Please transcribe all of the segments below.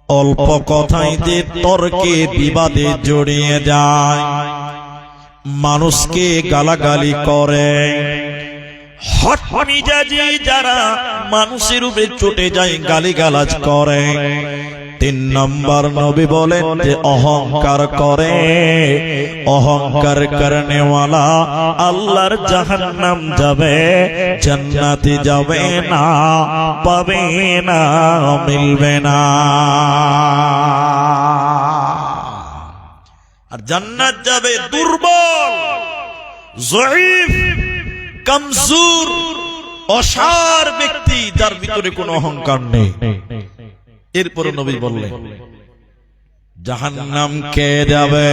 অল্প কথাই যে তর্কে বিবাদে জড়িয়ে যায়, মানুষকে গালাগালি করে। হট মিজাজি যারা মানুষের উপরে চটে যায়, গালিগালাজ করে। 3 নম্বর নবী বলেন যে অহংকার করে, অহংকার করনেওয়ালা আল্লাহর জাহান্নাম যাবে, জান্নাতে যাবে না, পাবে না, মিলবে না। আর জান্নাত যাবে দুর্বল, জয়ীফ, কমজোর, অসার ব্যক্তি, যার ভিতরে কোনো অহংকার নেই। এরপরে নবী বললেন জাহান্নাম কে যাবে?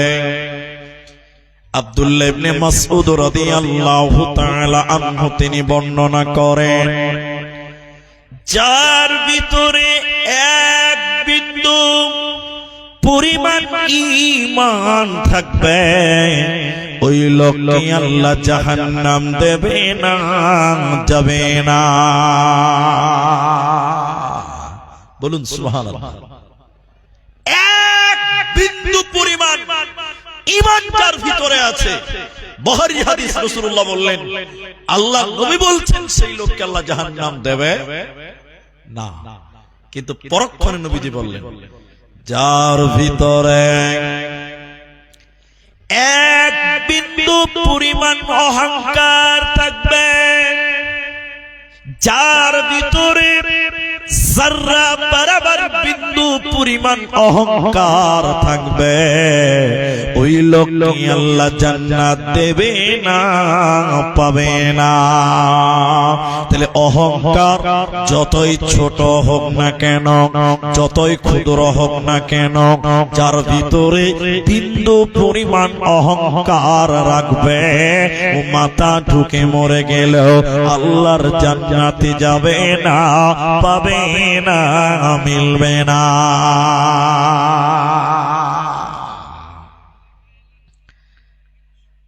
আব্দুল্লাহ ইবনে মাসউদ রাদিয়াল্লাহু তাআলা আনহু তিনি বর্ণনা করেন, যার ভিতরে এক বিন্দু পরিমাণ ঈমান থাকবে, ওই লোককে আল্লাহ জাহান্নাম দেবে না, যাবে না। বলুন সুবহানাল্লাহ। এক বিন্দু পরিমাণ ঈমান যার ভিতরে আছে, বুখারী হাদিস, রাসূলুল্লাহ বললেন, আল্লাহ নবী বলছেন সেই লোককে আল্লাহ জাহান্নাম দেবে না। কিন্তু পরক্ষণে নবীজি বললেন, যার ভিতরে এক বিন্দু পরিমাণ অহংকার থাকবে, যার ভিতরে যারা বরাবর বিন্দু পরিমাণ অহংকার থাকবে, ওই লোককে আল্লাহ জান্নাত দেবে না, পাবে না। তাহলে অহংকার যতই ছোট হোক না কেন, যতই ক্ষুদ্র হোক না কেন, যার ভিতরে বিন্দু পরিমাণ অহংকার রাখবে, ও মাথা ঢুকে মরে গেলেও আল্লাহর জান্নাতে যাবে না, পাবে না, মিলবে না।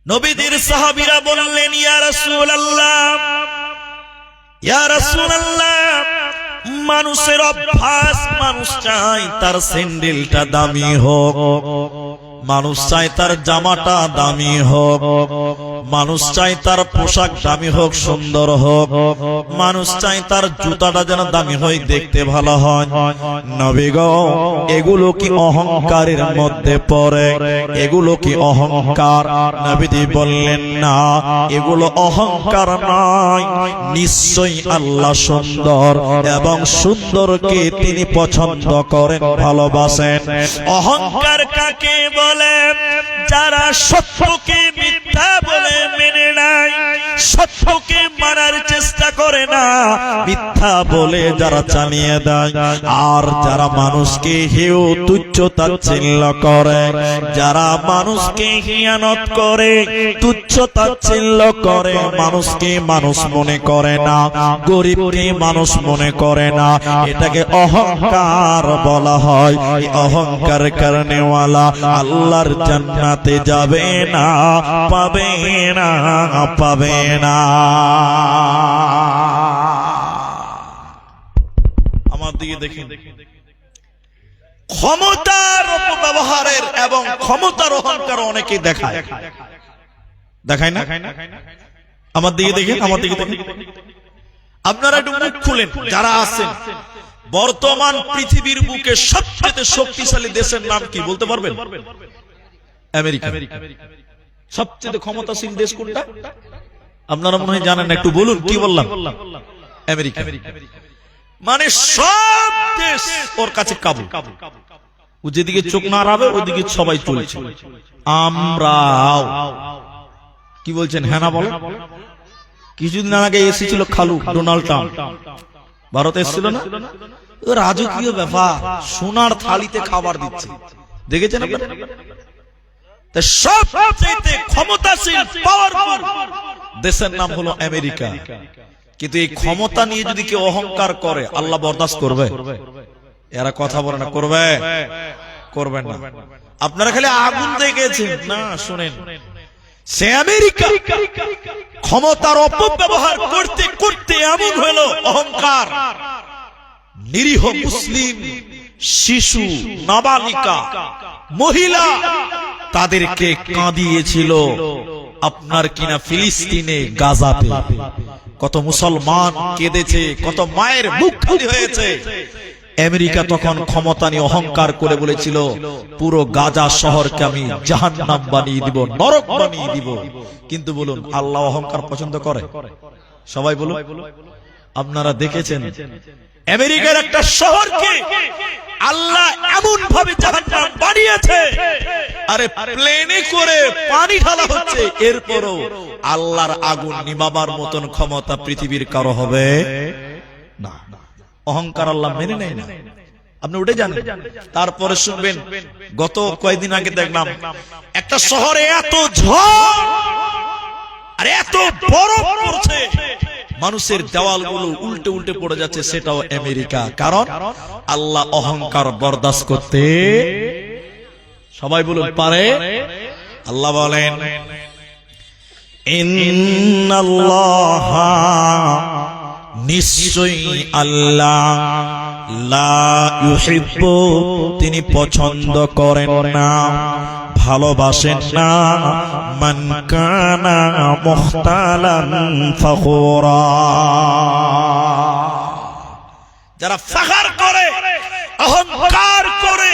নবীদের সাহাবীরা বললেন, ইয়া রাসূলুল্লাহ, ইয়া রাসূলুল্লাহ, মানুষের অভ্যাস, মানুষ চায় তার স্যান্ডেলটা দামি হোক, মানুষ চায় তার জামাটা দামি হোক, মানুষ চায় তার পোশাক দামি হোক, সুন্দর হোক, মানুষ চায় তার জুতাটা যেন দামি হয়, দেখতে ভালো হয়। নবী গো, এগুলো কি অহংকারের মধ্যে পড়ে? এগুলো কি অহংকার? নবীজি বললেন, না, এগুলো অহংকার নয়। নিশ্চয়ই আল্লাহ সুন্দর এবং সুন্দরকে তিনি পছন্দ করেন, ভালোবাসেন। অহংকার কাকে বলে? যারা সত্যকে মিথ্যা বলে মেনে নেয়, সত্যকে মানার চেষ্টা করে না, মিথ্যা বলে যারা চালিয়ে দেয়। আর যারা মানুষকে হেয় তুচ্ছ তাচ্ছিল্য করে, যারা মানুষকে হিয়ানত করে, তুচ্ছ তাচ্ছিল্য করে, মানুষকে মানুষ মনে করে না, গরিবকে মানুষ মনে করে না, এটাকে অহংকার বলা হয়। অহংকার করনেওয়ালা আল্লাহর জান্নাতে যাবে না, পাবে না, পাবে না। আমার দিকে দেখেন, ক্ষমতার অপব্যবহারের এবং ক্ষমতার অহংকার অনেকে দেখায়, দেখায় না? আমার দিকে দেখেন, আমার দিকে দেখেন। আপনারা একটু মুখ খুলেন যারা আছেন। বর্তমান পৃথিবীর বুকে সবচেয়ে শক্তিশালী দেশের নাম কি বলতে পারবেন? আমেরিকা। সবচেয়ে ক্ষমতাশীল দেশ কোনটা? আপনারা মনে হয় জানেন না, একটু বলুন। কি বললাম? আমেরিকা। মানে সব দেশ ওর কাছে কাবু। ও যেদিকে চোখ না রাবে ওইদিকে সবাই চলছে। আমরাও কি বলছেন? হ্যাঁ না বলেন। কিছুদিন আগে এসেছিল খালু ডোনাল্ড ট্রাম্প, ভারতে এসেছিল না? রাজকীয় ব্যাপার, সোনার থালিতে খাবার দিচ্ছে, দেখেছেন আপনারা? সবচেয়ে ক্ষমতাশীল পাওয়ারফুল দেশের নাম হলো আমেরিকা। কিন্তু এই ক্ষমতা নিয়ে যদি কেউ অহংকার করে, আল্লাহ বরদাস্ত করবে? এরা কথা বলে না, করবে? করবেন না। আপনারা খালি আগুন দেখেছেন না, শুনেন, সে আমেরিকা ক্ষমতার অপব্যবহার করতে করতে এমন হলো অহংকার, নিরীহ মুসলিম শিশু, নাবালিকা, মহিলা তাদেরকে কাঁদিয়েছিল আপনার কিনা ফিলিস্তিনে, গাজাতে। কত মুসলমান কেঁদেছে, কত মায়ের মুখ খালি হয়েছে। আমেরিকা তখন ক্ষমতা নিয়ে অহংকার করে বলেছিল পুরো গাজা শহরকে আমি জাহান্নাম বানিয়ে দিব, নরক বানিয়ে দিব। কিন্তু বলুন, আল্লাহ অহংকার পছন্দ করে? সবাই বলুন। আপনারা দেখেছেন আমেরিকার একটা শহরকে আল্লাহ এমন ভাবে জাহান্নাম বানিয়েছে, আরে প্লেনে করে পানি ঢালা হচ্ছে, এরপরও আল্লাহর আগুন নিভাবার মতন ক্ষমতা পৃথিবীর কারো হবে না। অহংকার আল্লাহ মেনে নেয় না। আপনি উঠে যান। তারপরে শুনবেন, গত কয়েকদিন আগে দেখলাম একটা শহরে এত ঝড় আর এত বরফ পড়ছে, মানুষের দেওয়ালগুলো উল্টে উল্টে পড়ে যাচ্ছে, সেটাও আমেরিকা। কারণ আল্লাহ অহংকার বরদাস্ত করতে, সবাই বলুন, পারে। আল্লাহ বলেন, ইন্নাল্লাহা, নিশ্চয়ই আল্লাহ, লা ইউহিব্বু, তিনি পছন্দ করেন না, ভালোবাসেন না, মান কানা মুখতালান ফখুরা, যারা ফখর করে, অহংকার করে,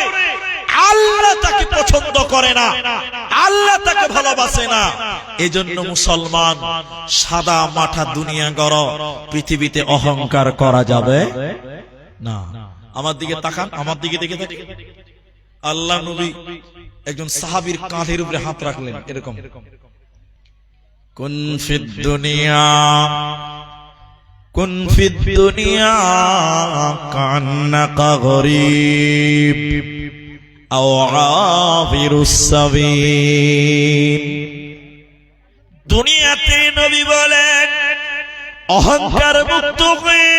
আল্লাহ তাকে পছন্দ করে না, আল্লাহ তাকে ভালোবাসে না। এজন্য মুসলমান সাদা মাঠা দুনিয়া গড়, পৃথিবীতে অহংকার করা যাবে না। আমার দিকে তাকান, আমার দিকে দেখে থাকেন। আল্লাহ নবী একজন সাহাবীর কাঁধের উপরে হাত রাখলেন, এরকম, কুন ফিদ দুনিয়া, কুন ফিদ দুনিয়া কান্নাকা গরীব আও আবিরুস সাবিল। দুনিয়াতে নবী বলেন, অহংকার মুক্ত হয়ে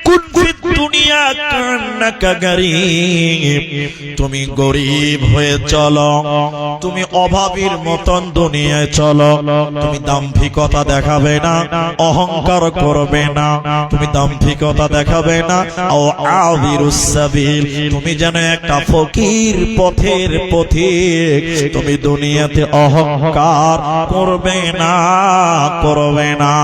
কুন ফিদ দুনিয়া কান্নাকা গরীব, তুমি গরীব হয়ে চলো, তুমি অভাবীর মতন দুনিয়ায় চলো, তুমি দাম্ভিকতা দেখাবে না, অহংকার করবে না, তুমি দাম্ভিকতা দেখাবে না। ও আবিরুস সাবিল, তুমি যেন একটা ফকির, পথের পথিক, তুমি দুনিয়াতে অহংকার করবে না, করবে না।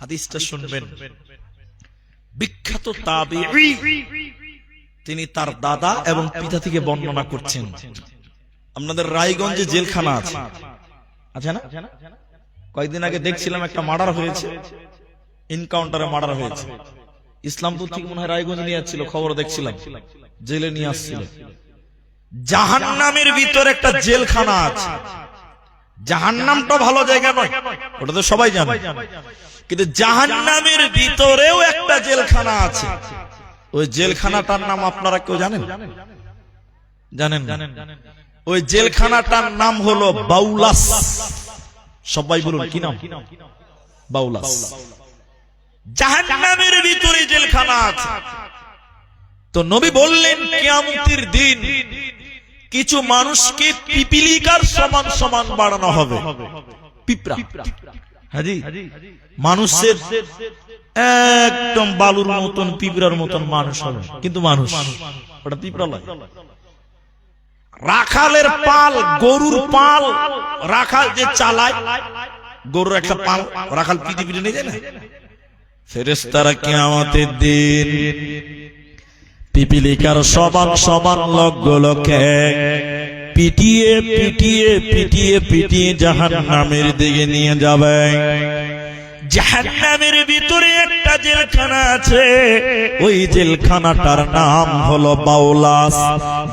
হাদিসটা শুনবেন, বিখ্যাত তাবিঈ, তিনি তার দাদা এবং পিতা থেকে বর্ণনা করছেন। আপনাদের রায়গঞ্জে জেলখানা আছে, আছে না? কয়েকদিন আগে দেখছিলাম একটা মার্ডার হয়েছে, এনকাউন্টারে মার্ডার হয়েছে। ইসলামপুর থেকে মনে হয় রায়গঞ্জ নিয়ে যাচ্ছিল, খবর দেখছিলাম, জেলে নিয়ে আসছিল। জাহান্নামের ভিতরে একটা জেলখানা আছে। জাহান্নামটা ভালো জায়গা নয়, ওটা তো সবাই জানে, কিন্তু জাহান্নামের ভিতরেও একটা জেলখানা আছে। ওই জেলখানাটার নাম আপনারা কেউ জানেন? জানেন? ওই জেলখানাটার নাম হলো বাউলাস। সবাই বলুন, কি নাম? বাউলাস। জাহান্নামের ভিতরে জেলখানা আছে। তো নবী বললেন, কিয়ামতের দিন কিছু মানুষকে পিপিলিকার সমান সমান বাড়ানো হবে। পিঁপড়া, হাজি, মানুষের একদম বালুর মতন, পিঁপড়ার মতন মানুষ হবে, কিন্তু মানুষ, ওটা পিঁপড়া নয়। রাখালের পাল, গরুর পাল, রাখাল যে চালায়, গরুর একটা পাল রাখাল পিটি পিটি নিয়ে যায় না, ফেরেশতারা কিয়ামতের দিন পিপিলিকার সমান সমান লোকগুলোকে পিটিয়ে পিটিয়ে পিটিয়ে পিটিয়ে জাহান্নামের দিকে নিয়ে যাবে। জাহান্নামের ভিতরে একটা জেলখানা আছে, ওই জেলখানাটার নাম হলো বাউলাস।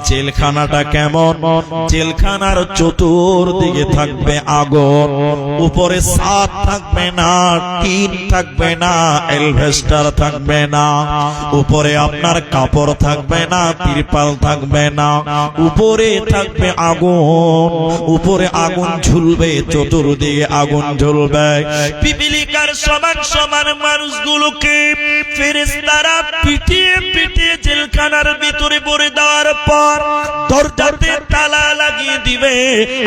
জেলখানাটা কেমন? জেলখানার চতুর্দিকে থাকবে আগুন, উপরে ছাদ থাকবে না, টিন থাকবে না, এলভেস্টার থাকবে না, উপরে আপনার কাপড় থাকবে না, তিরপাল থাকবে না, উপরে থাকবে আগুন, উপরে আগুন ঝুলবে, চতুর্দিকে আগুন ঝুলবে। পিপিলিকা সমান সমান মানুষগুলোকে ফেরেশতারা পিটিয়ে পিটিয়ে জেলখানার ভিতরে ভরে দেওয়ার পর দরজাতে তালা লাগিয়ে দিবে। আসবে,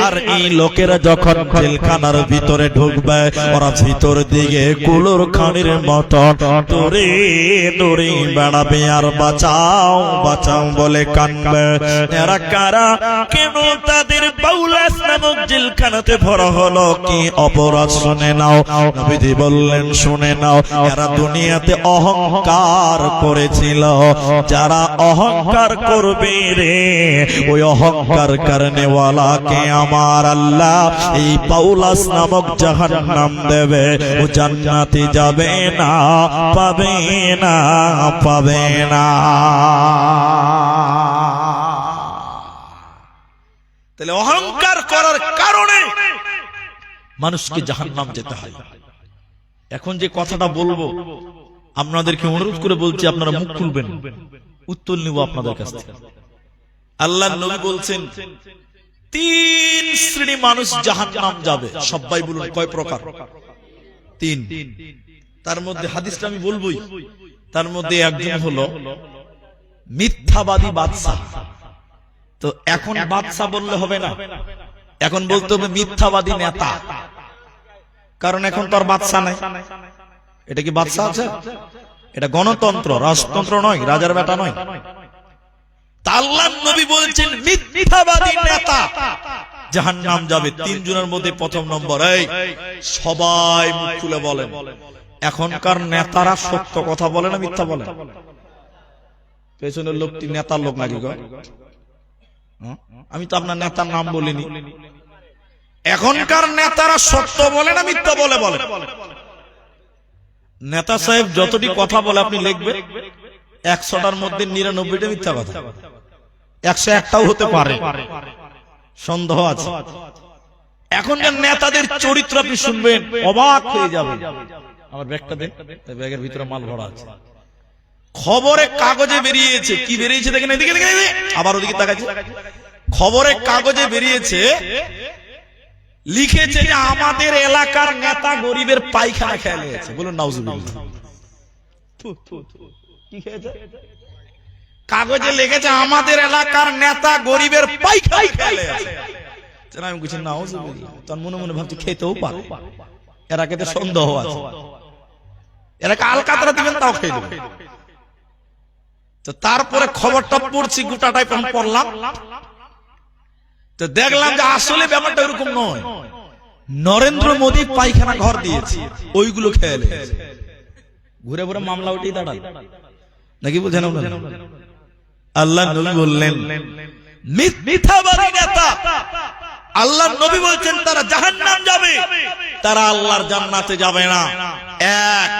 আর এই লোকেরা যখন জেলখানার ভিতরে ঢুকবে ওরা ভিতর দিকে কুলোর খানির মতো দৌড়ে দৌড়ে বেড়াবে আর বাঁচাও বাঁচাও বলে কাঁদবে। এরা কারা, কেন তাদের বাউলাস নামক জেলখানাতে ভরা হলো, কি অপরাধ শুনে নাও। নবীজি বললেন শুনে নাও, এরা দুনিয়াতে অহংকার করেছিল। যারা অহংকার করবে রে, ওই অহংকার করনেওয়ালাকে আমার আল্লাহ এই বাউলাস নামক জাহান্নাম দেবে, ও জান্নাতে যাবে না, পাবে না, পাবে না। তাহলে অহংকার করার কারণে মানুষকে জাহান্নাম যেতে হয়। এখন যে কথাটা বলবো আপনাদেরকে অনুরোধ করে বলছি, আপনারা মুখ খুলবেন, উত্তর নিব আপনাদের কাছ থেকে। আল্লাহর নবী বলছেন 3 শ্রেণী মানুষ জাহান্নাম যাবে। সবাই বলুন কয় প্রকার? 3। তার মধ্যে হাদিসটা আমি বলবোই। তার মধ্যে একজন হলো মিথ্যাবাদী বাদশা। তো এখন বাদশা বললে হবে না, এখন বলতে হবে মিথ্যাবাদী নেতা, কারণ এখন তো আর বাদশা নাই। এটা কি বাদশা আছে? এটা গণতন্ত্র, রাজতন্ত্র নয়, রাজার বেটা নয়। আল্লাহর নবী বলছেন মিথ্যাবাদী নেতা জাহান্নাম যাবে। 3 জনের মধ্যে প্রথম নম্বর, এই সবাই মুখ খুলে বলেন, এখনকার নেতারা সত্য কথা বলে না মিথ্যা বলে? পেছনের লোকটি নেতার লোক নাকি গো? আমি তো আপনার নেতার নাম বলিনি। এখনকার নেতারা সত্য বলে না মিথ্যা বলে? বলে নেতা সাহেব যতটি কথা বলে আপনি লিখবে 100টার মধ্যে 99টা মিথ্যা কথা, 101টাও হতে পারে, সন্দেহ আছে। এখনকার নেতাদের চরিত্র আপনি শুনবেন অবাক হয়ে যাবেন। আমার ব্যাগটা দেন, ব্যাগের ভিতরে মাল ভরা আছে। খবরে কাগজে বেরিয়েছে, কি বেরিয়েছে দেখেন, এদিকে দেখেন, আবার ওদিকে তাকাচ্ছে। খবরে কাগজে বেরিয়েছে, লিখেছে যে আমাদের এলাকার নেতা গরিবের পায়খানা খেয়ে নিয়েছে। বলুন নাউজুবিল্লাহ। কি খেয়েছে? কাগজে লিখেছে আমাদের এলাকার নেতা গরিবের পায়খানা খেয়ে নিয়েছে। আমি কিছু নাউজুবিল্লাহ, তার মনে মনে ভাবছি খেতেও পারে, এরা খেতে সন্দেহ আছে, এরাকে আলকাতরা দিবেন তাও খেয়ে দেবে। তো তারপরে খবরটা পড়ছি, গোটাটাই পড়লাম, তো দেখলাম যে আসলে ব্যাপারটা এরকম নয়। নরেন্দ্র মোদী পায়খানা ঘর দিয়েছে, ওইগুলো খেয়ে নিয়েছে। ঘুরে ঘুরে মামলা উঠেই দাঁড়াল নাকি, বুঝেন? আল্লাহ নবী বললেন মিথ্যাবাদী নেতা, আল্লাহর নবী বলছেন তারা জাহান্নাম যাবে, তারা আল্লাহর জান্নাতে যাবে না। এক,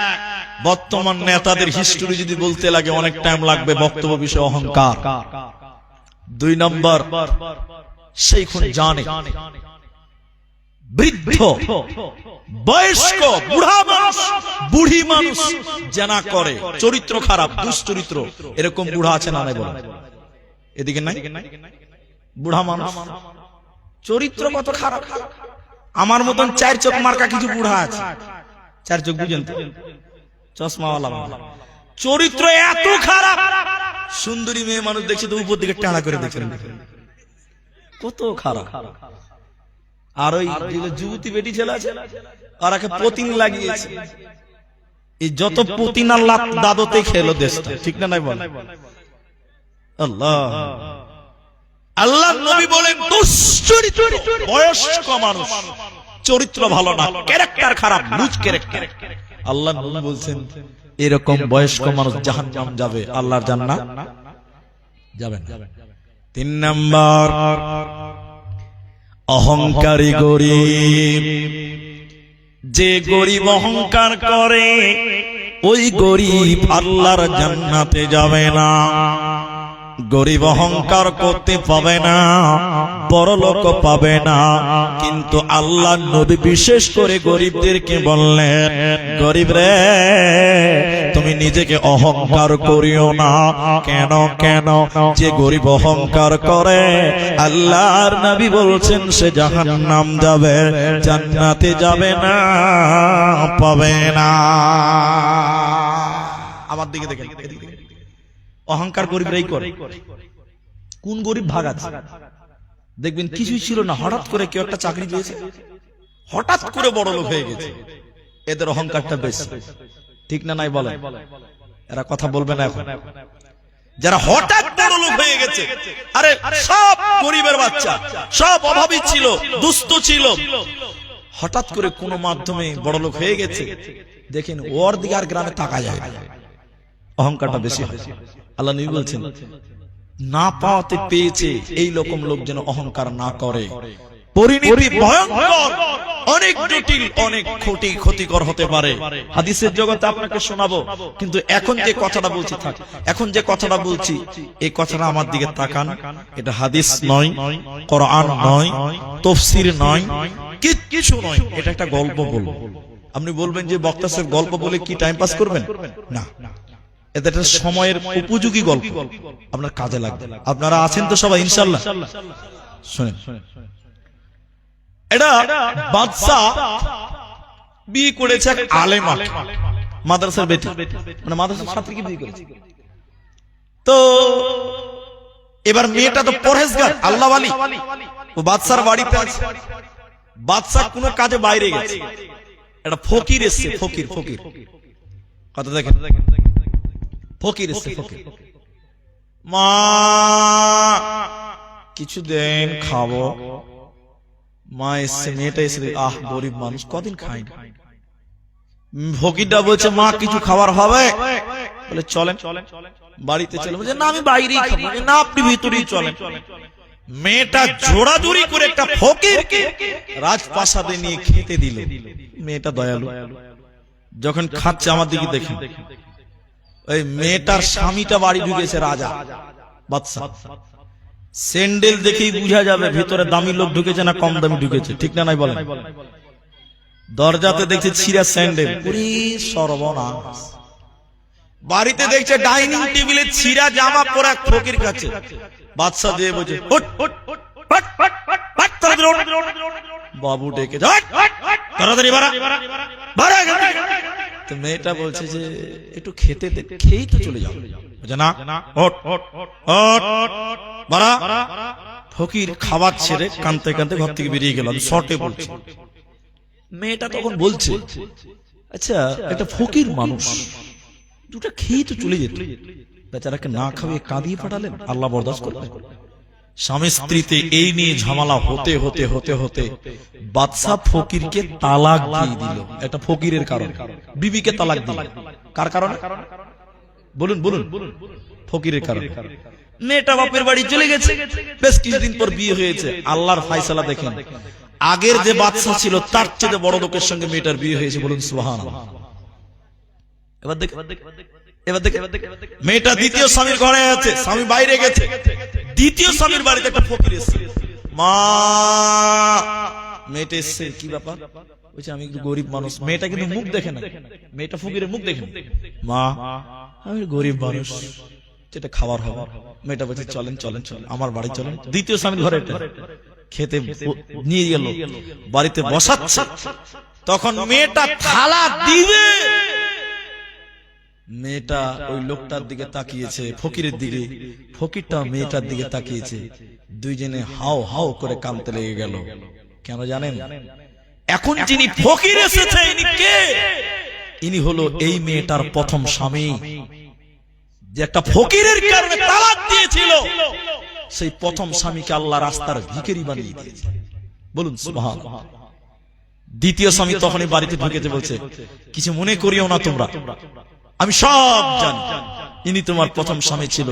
বর্তমান নেতাদের হিস্টরি যদি বলতে লাগে অনেক টাইম লাগবে, বক্তব্য বিষয় অহংকার। 2 নম্বর, সেইখন জানে বৃদ্ধ বয়স্ক বুড়ি মানুষ জানা করে, চরিত্র খারাপ, দুশ্চরিত্র, এরকম বুড়া আছে না? নাই বলেন, এদিকে নাই? বুড়া মানুষ চরিত্র কত খারাপ। আমার মতন 4 চোখ মার্কা কিছু বুড়া আছে, 4 চোখ বুঝেন তো, চশমাওয়ালা, চরিত্র এত খারাপ। সুন্দরী মেয়ে মানুষ দেখছে তো উপর দিকে টানা করে দেখেন, কত খারাপ। আর ওই যুবতী বেটি ছেলে আছে, আর একে পতিন লাগিয়েছে। এই যত পতিন আল্লাহ দাদতে খেলো দেশটা, ঠিক না? নাই বল আল্লাহ। আল্লাহ নবী বলেন দুশ্চরিত্র বয়স্ক মানুষ, চরিত্র ভালো না, ক্যারেক্টার খারাপ, লুজ ক্যারেক্টার। আল্লাহ নবী বলছেন এরকম বয়স্ক মানুষ জাহান্নাম যাবে, আল্লাহর জান্নাত যাবে না। 3 নাম্বার, অহংকারী গরিব। যে গরিব অহংকার করে ওই গরিব আল্লাহর জান্নাতে যাবে না। গরিব অহংকার করতে পাবে না, বড় লোক পাবে না, কিন্তু আল্লাহ নবী বিশেষ করে গরিবদেরকে বললেন, গরিব রে তুমি নিজেকে অহংকার করিও না। কেন? কেন? যে গরিব অহংকার করে আল্লাহর নবী বলছেন সে জাহান্নাম যাবে, জান্নাতে যাবে না, পাবে না। আমার দিকে দেখেন, অহংকার গরিবরাই করে। কোন গরিব ভাগ আছে? দেখবেন কিছুই ছিল না, হঠাৎ করে কেউ একটা চাকরি পেয়েছে, হঠাৎ করে বড় লোক হয়ে গেছে। এদের অহংকারটা বেশি, ঠিক না নাই বলেন? এরা কথা বলবে না এখন, যারা হঠাৎ বড় লোক হয়ে গেছে। আরে সব গরিবের বাচ্চা, সব অভাবী ছিল, দুস্থ ছিল, হঠাৎ করে কোন মাধ্যমে বড় লোক হয়ে গেছে। দেখেন ওর দিকে আর গ্রামে তাকা যায় না, অহংকারটা বেশি হয়। আল্লাহ নবী বলছেন না পাওয়াতে পেয়েছে এই রকম লোক যেন অহংকার না করে। পরিণতি ভয়ঙ্কর, অনেক জটিল, অনেক ক্ষতিকর হতে পারে। হাদিসের জগতে আপনাকে শোনাবো, কিন্তু এখন যে কথাটা বলছি থাক, এখন যে কথাটা বলছি এই কথাটা আমার দিকে তাকান। এটা হাদিস নয়, কোরআন নয়, তাফসীর নয়, কিচ্ছু নয়, এটা একটা গল্প বলবো। আপনি বলবেন যে বক্তা সাহেব গল্প বলে কি টাইম পাস করবেন? না, এটা একটা সময়ের উপযোগী গল্প, আপনার কাজে লাগবে। আপনারা আছেন তো সবাই ইনশাআল্লাহ? শুনেন, এটা বাদশা বিয়ে করেছে এক আলেমা, মাদ্রাসার বেটি, মানে মাদ্রাসার ছাত্রীকে বিয়ে করেছে। তো এবার মেয়েটা তো পরহেজগার, আল্লাহওয়ালি, ও বাদশার বাড়িতে আছে। বাদশা কোনো কাজে বাইরে গেছে, একটা ফকির এসছে, ফকির কথা দেখেন, ফকির এসছে, ফকির, মা কিছু দেন খাবো। মা এসছে, মেয়েটা এসে, আহ গরিব মানুষ কদিন খাই না। ফকিরটা বলছে মা কিছু খাবার হবে? বলে চলেন বাড়িতে চলেন। বলছে না আমি বাইরেই খাবো। না আপনি ভিতরেই চলেন। মেয়েটা জোড়াজুড়ি করে একটা ফকিরকে রাজপ্রাসাদে নিয়ে খেতে দিল। মেয়েটা দয়ালু, যখন খাচ্ছে আমার দিকে দেখেন, ওই মেয়েটার স্বামীটা বাড়ি ঢুকেছে, রাজা বাদশা। স্যান্ডেল দেখেই বুঝা যাবে ভিতরে দামি লোক ঢুকেছে না কম দামি ঢুকেছে, ঠিক না নাই বলেন? দরজাতে দেখছে ছিঁড়া স্যান্ডেল, পুরি সর্বনাশ। বাড়িতে দেখছে ডাইনিং টেবিলে ছিঁড়া জামা পরা এক ফকির কাছে। বাদশা দিয়ে বলছে বাবু ডেকে তাড়াতাড়ি বাড়া। তো মেয়েটা বলছে যে একটু খেতে দে, খেয়েই তো চলে যাও। না বাড়া। ফকির খাবার ছেড়ে কাঁদতে কাঁদতে ঘর থেকে বেরিয়ে গেল, শর্টে বলছে। মেয়েটা তখন বলছে আচ্ছা একটা ফকির মানুষ দুটা খেয়ে তো চলে যেত, বেচারাকে না খাওয়িয়ে কাঁদিয়ে পাঠালেন, আল্লাহ বরদাস্ত করবেন? স্বামী স্ত্রীতে এই নিয়ে ঝামেলা হতে হতে হতে হতে বাদশা ফকিরকে তালাক দিয়ে দিল। একটা ফকিরের কারণে বিবিকে তালাক দিল। কার কারণে বলুন বলুন? ফকিরের কারণে। মেয়েটা বাপের বাড়ি চলে গেছে, বেশ কিছুদিন পর বিয়ে হয়েছে। আল্লাহর ফায়সালা দেখেন, আগের যে বাদশা ছিল তার চেয়ে বড় লোকের সঙ্গে মেয়েটার বিয়ে হয়েছে, বলুন সুবহানাল্লাহ। এবার দেখ মেয়েটা দ্বিতীয় স্বামীর ঘরে আছে, স্বামী বাইরে গেছে, দ্বিতীয় স্বামীর বাড়িতে একটা ফকির এসেছে। মা মেয়েটা এসছে, কি ব্যাপার? বলছে আমি একটু গরিব মানুষ। মেয়েটা কিন্তু মুখ দেখে না, মেয়েটা ফকিরের মুখ দেখে না। মা আমি গরিব মানুষ, যেটা খাবার হবে। মেয়েটা বলছে চলেন চলেন চলেন আমার বাড়ি চলেন। দ্বিতীয় স্বামীর ঘরে খেতে নিয়ে গেল, বাড়িতে বসাচ্ছে। তখন মেয়েটা থালা দিবে, মেয়েটা ওই লোকটার দিকে তাকিয়েছে, ফকিরের দিকে, ফকিরটা মেয়েটার দিকে তাকিয়েছে। দুইজনে হাও হাও করে কাঁদতে লেগে গেল। কেন জানেন? এখন যিনি ফকির এসেছে ইনি কে? ইনি হলো এই মেয়েটার প্রথম স্বামী, যে একটা ফকিরের কারণে তালাক দিয়েছিল। সেই প্রথম স্বামীকে আল্লাহ রাস্তার ভিখারি বানিয়ে দিয়েছে, বলুন সুবহানাল্লাহ। দ্বিতীয় স্বামী তখনই বাড়িতে ঢুকেছে, বলছে কিছু মনে করিও না তোমরা, আমি সব জানি, ইনি তোমার প্রথম স্বামী ছিল,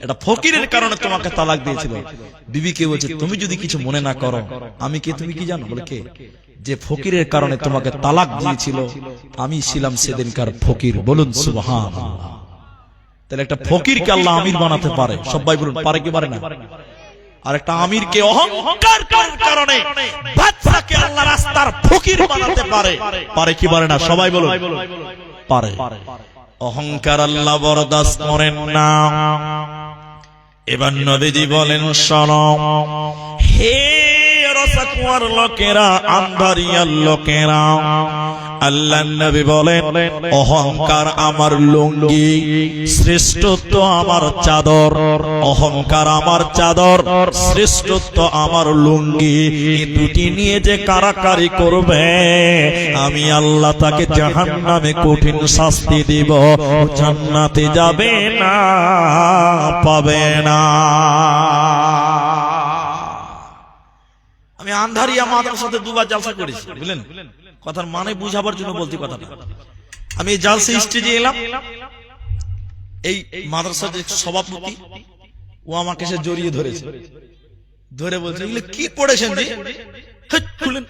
এটা ফকিরের কারণে তোমাকে তালাক দিয়েছিল। বিবিকে বলছে তুমি যদি কিছু মনে না করো, আমি কে তুমি কি জানো? বলে কে? যে ফকিরের কারণে তোমাকে তালাক দিয়েছিল আমি ছিলাম সেদিনকার ফকির, বলুন সুবহানাল্লাহ। তাহলে একটা ফকিরকে আল্লাহ আমির বানাতে পারে, সবাই বলুন পারে কি পারে না? আর একটা আমিরকে অহংকার করার কারণে বাদশাকে আল্লাহ রাস্তার ফকির বানাতে পারে, পারে কি পারে না? সবাই বলুন পারে। অহংকার আল্লাহ বরদাস্ত করেন না। এবার নবীজি বলেন শোনো, হে রসাকুয়ার লোকেরা, আন্ধারিয়ার লোকেরা, আল্লাহর নবী বলেন অহংকার আমার লুঙ্গি, শ্রেষ্ঠত্ব আমার চাদর। অহংকার আমার চাদর, শ্রেষ্ঠত্ব আমার লুঙ্গি। এই দুটি নিয়ে যে কারাকারি করবে আমি আল্লাহ তাকে জাহান্নামে কঠিন শাস্তি দিব, জান্নাতে যাবে না, পাবে না। আমি আন্ধারিয়া মাদ্রাসাতে দুবার জালসা করেছি, বুঝলেন? কথার মানে বুঝাবার জন্য বলছি কথাটা। আমি এই জালসা স্টেজে এলাম, এই মাদ্রাসার যে সভাপতি ও আমাকে সে জড়িয়ে ধরেছে, ধরে বলছে এগুলো কি পড়েছেন জি? খুলেন।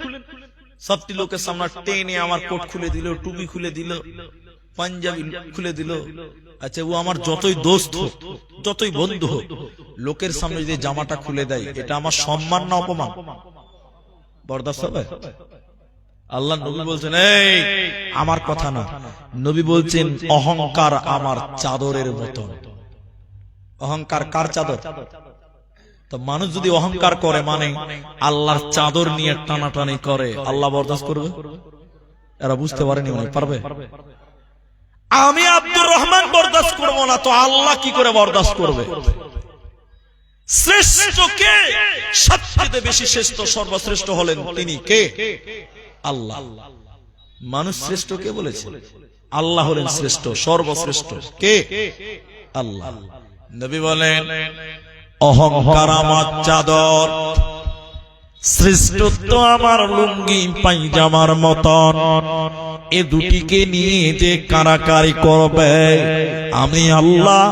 সবটি লোকের সামনে টেনে আমার কোট খুলে দিল, টুপি খুলে দিল, পাঞ্জাবি খুলে দিল। আচ্ছা, ও আমার যতই দোস্ত হোক, যতই বন্ধু হোক, লোকের সামনে যদি জামাটা খুলে দেয় এটা আমার সম্মান না অপমান? বরদাস্ত হবে? আল্লাহ নবী বলছেন এই আমার কথা না, নবী বলছেন অহংকার আমার চাদরের মতো। অহংকার কার চাদর? তো মানুষ যদি অহংকার করে মানে আল্লাহর চাদর নিয়ে টানাটানি করে, আল্লাহ বরদাস্ত করবে? এরা বুঝতে পারেনি, মনে পারবে? আমি আব্দুর রহমান বরদাস্ত করব না, তো আল্লাহ কি করে বরদাস্ত করবে? শ্রেষ্ঠ কে? সবচেয়ে বেশি শ্রেষ্ঠ, সর্বশ্রেষ্ঠ হলেন তিনি কে? আল্লাহ। মানুষ শ্রেষ্ঠ কে বলেছে? আল্লাহ হলেন শ্রেষ্ঠ, সর্বশ্রেষ্ঠ কে? আল্লাহ। নবী বলেন অহংকার আমার চাদর, শ্রেষ্ঠত্ব আমার লুঙ্গি পায়জামার মতন। এ দুটিকে নিয়ে যে কারাকারি করবে আমি আল্লাহ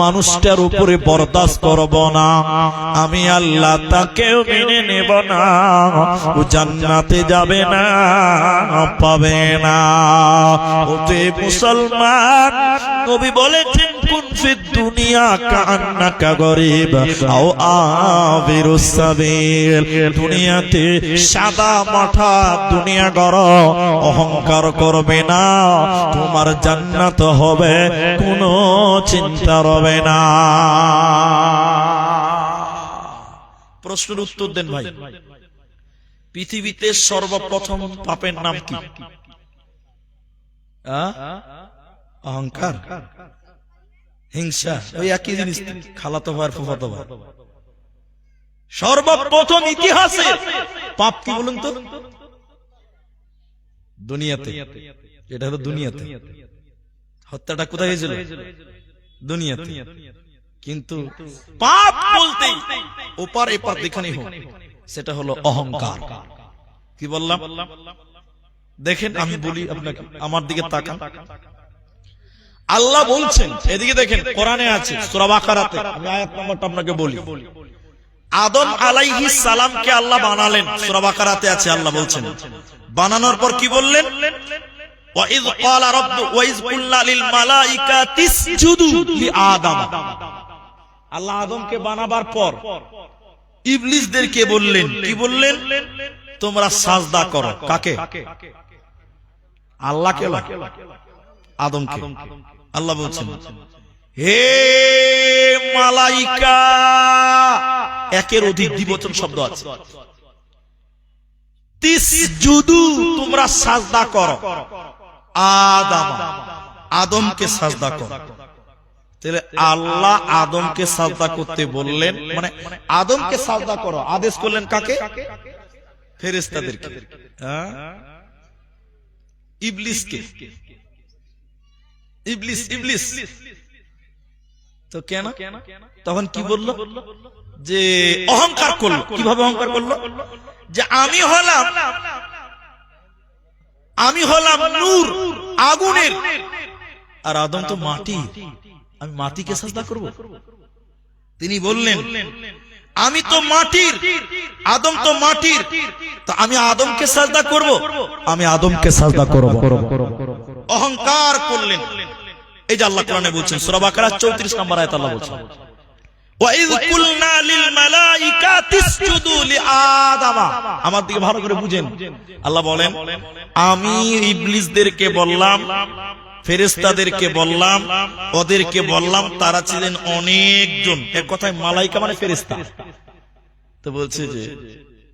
মানুষটার উপরে বরদাস্ত করব না, আমি আল্লাহ তাকেও মেনে নেব না, ও জান্নাতে যাবে না, পাবে না। ওতে মুসলমান, নবী বলেছেন কুন ফিদ দুনিয়া কান্নাকা গরিব আও আবিরুস সাবিল। দুনিয়াতে সাদা মাঠা দুনিয়া গড়, অহংকার করবে না, তোমার জান্নাত হবে, কোনো চিন্তা রবে না। প্রশ্নের উত্তর দেন ভাই। পৃথিবীতে সর্বপ্রথম পাপের নাম কি? অহংকার, হিংসা, ওই একই জিনিস, খালাতো ভাই ফুফাতো ভাই। সর্বপ্রথম ইতিহাসে পাপ কি বলুন তো? দুনিয়াতে। এটা হলো দুনিয়াতে। হত্যাটা কোথায় হয়েছিল? দুনিয়াতে। কিন্তু পাপ বলতে ওপার এপার যেখানে হোক সেটা হলো অহংকার। কি বললাম? দেখেন আমি বলি আপনাকে, আমার দিকে তাকান। আল্লাহ বলছেন, এদিকে দেখেন, কোরআনে আছে সূরা বাকারাতে, আমি আয়াত নম্বরটা আপনাকে বলি। আদম আলাইহিস সালামকে আল্লাহ বানালেন, সূরা বাকারাতে আছে। আল্লাহ বলছেন বানানোর পর কি বললেন? ওয়াইজ ক্বালা রাব্বু ওয়াইজ কুল্লা লিল মালাইকাতি ইসজুদু লিআদম। আল্লাহ আদমকে বানাবার পর ইবলিসদেরকে বললেন, কি বললেন? তোমরা সাজদা করো। কাকে? আল্লাহকে, আদমকে। আল্লাহ বলছেন হে মালাইকা, একের অধিক দ্বিবচন শব্দ আছে। তিসজুদু, তোমরা সাজদা করো আদম, আদমকে সাজদা করো। তাহলে আল্লাহ আদমকে সাজদা করতে বললেন, মানে আদমকে সাজদা করো আদেশ করলেন কাকে? ফেরেশতাদেরকে। ইবলিসকে। ইবলিস, ইবলিস তো কেন? তখন কি বলল? যে অহংকার করলো। কিভাবে অহংকার করলো? যে আমি হলাম নূর, আগুনের, আর আদম তো মাটি, আমি মাটিকে সাজদা করব? তিনি বললেন আমি তো মাটির, আদম তো মাটির, তো আমি আদমকে সাজদা করব? আমি আদমকে সাজদা করব। অহংকার করলেন। এই যে আল্লাহ কোরআনে বলছেন সূরা বাকারা 34 নম্বর আয়াত, আল্লাহ বলছেন ওয়াইজ কুলনা লিল মালাইকাতি ইসজুদু লিআদম। আমার দিকে ভালো করে বুঝেন। আল্লাহ বলেন আমি ইবলিসদেরকে বললাম, ফেরেশতাদেরকে বললাম, ওদেরকে বললাম, তারা ছিলেন অনেকজন। এক কথায় মালাইকা মানে ফেরেশতা। তো বলছে যে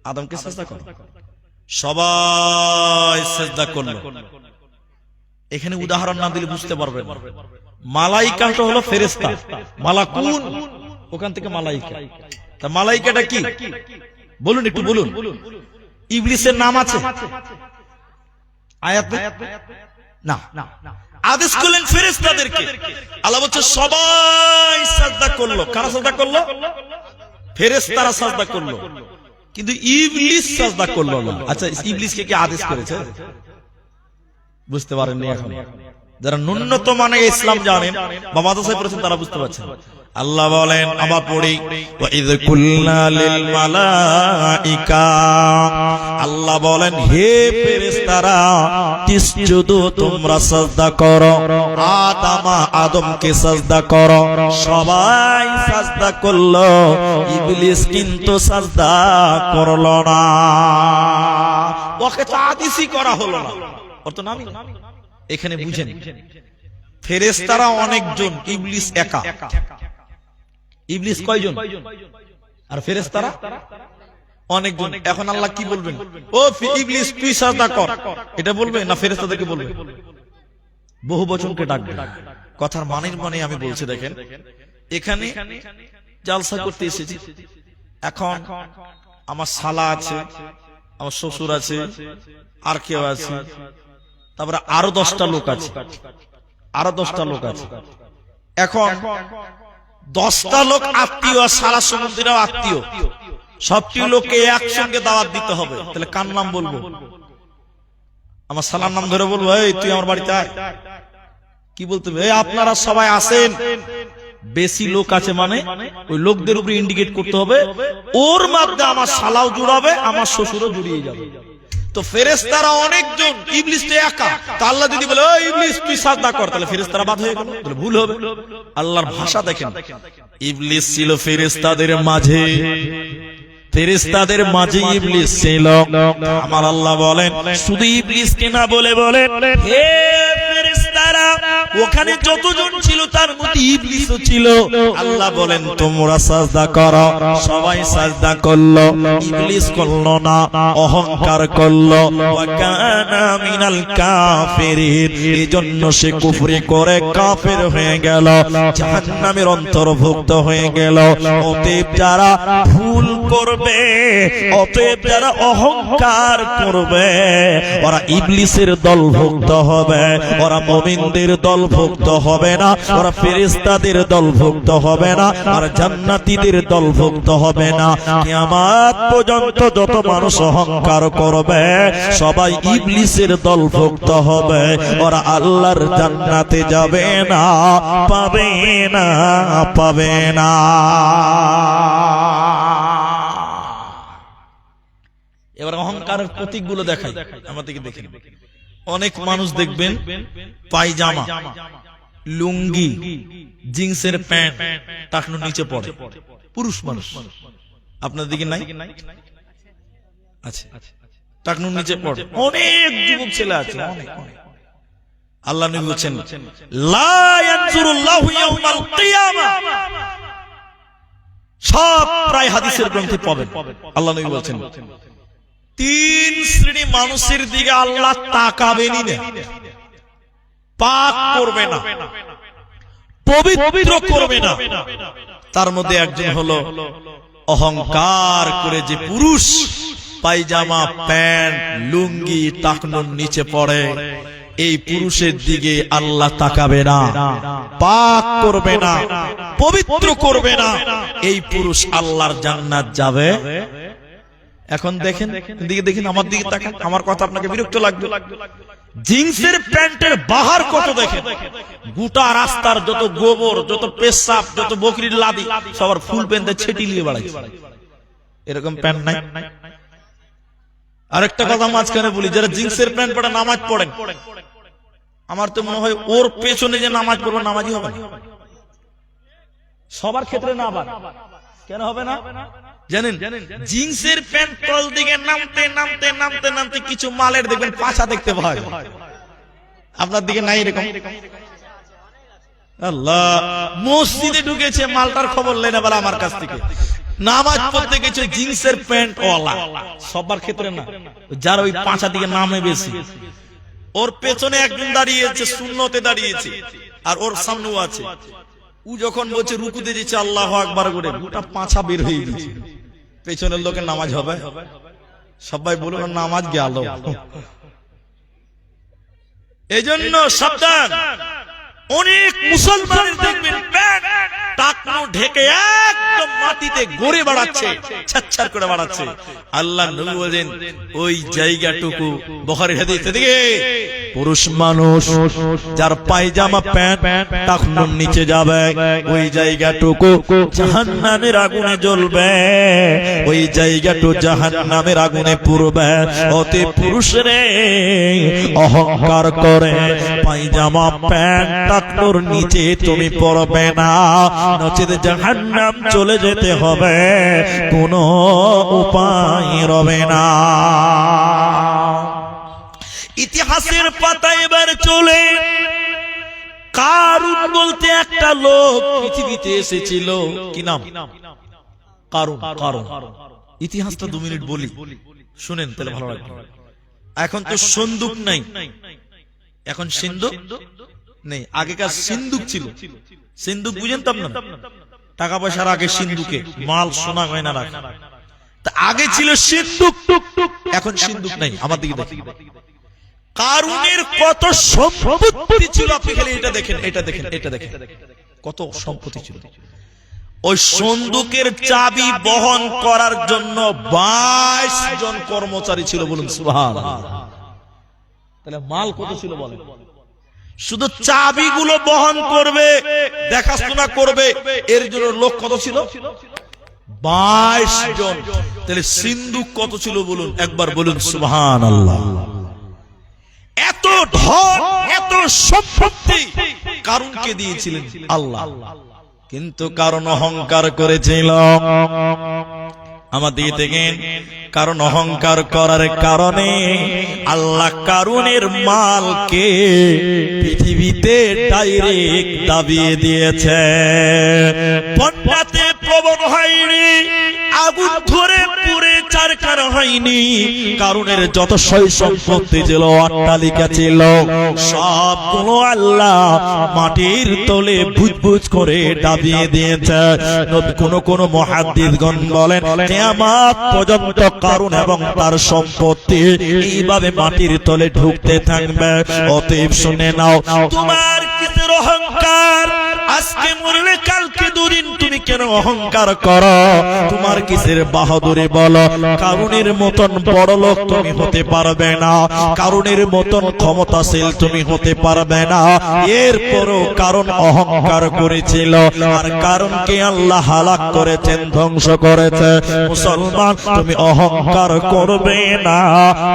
আদমকে সাজদা করো। সবাই সিজদা করলো। এখানে উদাহরণ না দিলে বুঝতে পারবেন। মালাইকাটা হলো ফেরেশতা, মালাকুন ওখান থেকে মালাইকা। তা মালাইকাটা কি বলুন, একটু বলুন। ইবলিসের নাম আছে আয়াতে? না। আদেশ করলেন ফেরেশতাদেরকে। আল্লাহ বলছে সবাই সিজদা করলো। কারা সিজদা করলো? ফেরেশতারা সিজদা করলো, কিন্তু ইবলিস সিজদা করলো না। আচ্ছা, ইবলিসকে কি আদেশ করেছে? বুঝতে পারেননি এখন। যারা ন্যূনতম মানে ইসলাম জানেন বা মাদ্রাসায় পড়েছেন তারা বুঝতে পারছেন। আল্লাহ বলেন, আমরা পড়ি ওয়া ইয কুলনা লিল মালাইকা, আল্লাহ বলেন হে ফেরেশতারা তিসজুদু তোমরা সিজদা করো, আদমকে সিজদা করো। সবাই সিজদা করলো, ইবলিস কিন্তু সিজদা করলো না। ওকে তো আদেশই করা হলো না, ওর তো নামই। এখানে বুঝেন, ফেরেশতারা অনেকজন, ইবলিস একা। ইবলিস কয়জন আর ফেরেশতারা অনেকজন। এখন আল্লাহ কি বলবেন? ও ইবলিস তুই সিজদা কর, এটা বলবে না ফেরেশতাদেরকে বলবে? বহু বচনকে ডাকবে। কথার মানের মানে আমি বলছি, দেখেন এখানে জালসা করতে এসেছি। এখন আমার শালা আছে, আমার শ্বশুর আছে, আর কেউ আছে, তারপরে আরো 10টা লোক আছে, আরো 10টা লোক আছে। এখন 10টা লোক আত্মীয়, আর সারা সমুদ্রেও আত্মীয়, সবটি লোককে একসঙ্গে দাওয়াত দিতে হবে। তাহলে কার নাম বলবো? আমার শালার নাম ধরে বলবো, এই তুই আমার বাড়িতে আয়? কি বলতে হবে? এই আপনারা সবাই আসেন। বেশি লোক আছে মানে ওই লোকদের উপরে ইন্ডিকেট করতে হবে, ওর মধ্যে আমার শালাও জুড়াবে, আমার শ্বশুরও জুড়িয়ে যাবে। তো ফেরেশতারা অনেকজন, ইবলিস তো একা। তা আল্লাহ যদি বলে ওই ইবলিস তুই সিজদা কর, তাহলে ফেরেশতারা বাদ হয়ে গেল, তাহলে ভুল হবে। আল্লাহর ভাষা দেখেন, ইবলিস ছিল ফেরেশতাদের মাঝে, ফেরেশতাদের মাঝে ইবলিস ছিল। আমার আল্লাহ বলেন শুধু ইবলিসকে না বলে বলে হে ফেরেশতারা, ওখানে যতজন ছিল তার মধ্যে ইবলিসও ছিল। আল্লাহ বলেন তোমরা সিজদা করো। সবাই সিজদা করলো, ইবলিস করলো না, অহংকার করলো। ওয়া কানা মিনাল কাফিরিন, এজন্য সে কুফরি করে কাফের হয়ে গেল, জাহান্নামের অন্তর্ভুক্ত হয়ে গেল। অতএব যারা ভুল করবে, অতএব যারা অহংকার করবে, ওরা ইবলিসের দলভুক্ত হবে, ওরা মুমিনদের দলভুক্ত হবে না, ওরা ফেরেশতাদের দলভুক্ত হবে না, আর জান্নাতীদের দলভুক্ত হবে না। কিয়ামত পর্যন্ত যত মানুষ অহংকার করবে সবাই ইবলিসের দলভুক্ত হবে, ওরা আল্লাহর জান্নাতে যাবে না, পাবে না, পাবে না। এবার অহংকারের প্রতীকগুলো দেখাই আমাদেরকে। দেখেন অনেক মানুষ দেখবেন পায়জামা, লুঙ্গি, জিন্সের প্যান্ট টাকনুর নিচে পড়ে, পুরুষ মানুষ। আপনার দিকে নাই? আচ্ছা, টাকনুর নিচে পড়ে অনেক যুবক ছেলে আছে। আল্লাহ নবী বলেছেন লা ইয়ানজুরুল্লাহু ইয়াউমাল কিয়ামা, সব প্রায় হাদিসের গ্রন্থে পাবেন। আল্লাহ নবী বলেছেন 3 শ্রেণী মানুষের দিকে আল্লাহ তাকাবেনই না, পাক করবে না, পবিত্র করবে না। তার মধ্যে একজন হলো অহংকার করে যে পুরুষ পায়জামা, প্যান্ট, লুঙ্গি টাকনুর নিচে পড়ে, এই পুরুষের দিকে আল্লাহ তাকাবে না, পাক করবে না, পবিত্র করবে না। এই পুরুষ আল্লাহর জান্নাত যাবে। এখন দেখেন দিকে, দেখেন আমার দিকে তাকান, আমার কথা আপনাকে বিরক্ত লাগবে। জিন্সের প্যান্টের বাহার কত দেখেন, গোটা রাস্তার যত গোবর, যত পেশাব, যত বকরির লাদি সবার ফুল প্যান্টে ছেটি নিয়ে বেড়াচ্ছে। এরকম প্যান্ট নাই। আরেকটা কথা মাঝখানে বলি, যারা জিন্সের প্যান্ট পরে নামাজ পড়েন, আমার তো মনে হয় ওর পেছনে যে নামাজ পড়বে নামাজই হবে না। সবার ক্ষেত্রে না, আবার কেন হবে না জানেন? জিন্সের প্যান্ট তল দিকে নামতে নামতে নামতে নামতে কিছু মালের দেখবেন পাছা দেখতে পাওয়া যায়। আপনার দিকে নাই এরকম? আল্লাহ, মসজিদে ঢুকেছে, মালটার খবর নেন আবার আমার কাছ থেকে। নামাজ পড়তে গেছে জিন্সের প্যান্ট ওয়ালা, সবার ক্ষেত্রে না, যার ওই পাঁচা দিকে নামে বেশি, ওর পেছনে একজন দাঁড়িয়েছে, সুন্নতে দাঁড়িয়েছে, আর ওর সামনেও আছে। ও যখন বলছে রুকুতে দিচ্ছে আল্লাহু আকবার করে, গোটা পাঁচা বের হয়ে গেছে। পেছনের লোকের নামাজ হবে? সবাই বলুন নামাজ গেল। এই জন্য সাবধান। অনেক মুসলমানের দেখবেন প্যান্ট টাকনো ঢেকে একদম মাটিতে গড়ে বাড়াচ্ছে, ছাচ্ছার করে বাড়াচ্ছে। আল্লাহ নবী বলেন ওই জায়গাটুকু, বুখারীর হাদিস থেকে, পুরুষ মানুষ যার পায়জামা প্যান্ট টাকনোর নিচে যাবে, ওই জায়গাটুকু জাহান্নামের আগুনে জ্বলবে, ওই জায়গাটুকু জাহান্নামের আগুনে পুড়বে। অতএব পুরুষরে অহংকার করে পায়জামা প্যান্ট টাকনোর নিচে তুমি পড়বে না, নচেত জাহান্নাম চলে যেতে হবে, কোনো উপায় রবে না। ইতিহাসের পাতায় এবার চলে, কারুন বলতে একটা লোক পৃথিবীতে এসেছিল। কি নাম? কারুন। কারুন ইতিহাসটা 2 মিনিট বলি, শুনেন তাহলে ভালো লাগবে। এখন তো সন্দুক নাই, এখন সিন্ধুক নেই। আগেকার সিন্ধুক ছিল। সিন্ধুক বুঝেন তো আপনারা? টাকা পয়সার আগে সিন্ধুকে মাল সোনা গয়না রাখে। আগে ছিল সিন্ধুক, এখন সিন্ধুক নাই। আমার দিকে দেখেন, কারুনের কত সম্পত্তি ছিল, আপনি খালি এটা দেখেন, এটা দেখেন, এটা দেখেন, কত সম্পত্তি ছিল। ওই সন্দুকের চাবি বহন করার জন্য 22 জন কর্মচারী ছিল। বলুন সুবহানাল্লাহ। তাহলে মাল কত ছিল বলেন? শুধু চাবিগুলো বহন করবে, দেখাশোনা করবে, এর জন্য লোক কত ছিল? 22 জন। তাহলে সিন্ধুক কত ছিল বলুন একবার, বলুন সুবহানাল্লাহ। এত ধন, এত সম্পত্তি কারুনকে দিয়েছিলেন আল্লাহ, কিন্তু কারণ অহংকার করেছিল। আমার দিকে দেখেন, কারণ অহংকার করার কারণে আল্লাহ কারুনের মালকে পৃথিবীতে ডাইরেক্ট দাবিয়ে দিয়েছে। বন্যাতে প্রবণ হয়নি, আগুন ধরে পুড়ে চারখার হয়নি। কারুনের যত সয় সম্পত্তি ছিল, অট্টালিকা ছিল, সবগুলো আল্লাহ মাটির তলে বুজবুজ করে দাবিয়ে দিয়েছে। কোন কোন মুহাদ্দিসগণ বলেন কিয়ামত পর্যন্ত কারুন এবং তার সম্পত্তি এইভাবে মাটির তলে ঢুকতে থাকবে। অতএব শুনে নাও, তোমার কিসের অহংকার? আজকে মরলে কালকে দুদিন তুমি কেন অহংকার করো? তোমার কিসের বাহাদুরি বলো? কারুনের মতন বড় লোক তুমি হতে পারবে না, কারুনের মতন ক্ষমতাশীল তুমি হতে পারবে না। এরপরও কারণ অহংকার করেছিল, আর কারণকে আল্লাহ হালাক করেছেন, ধ্বংস করেছে। মুসলমান তুমি অহংকার করবে না,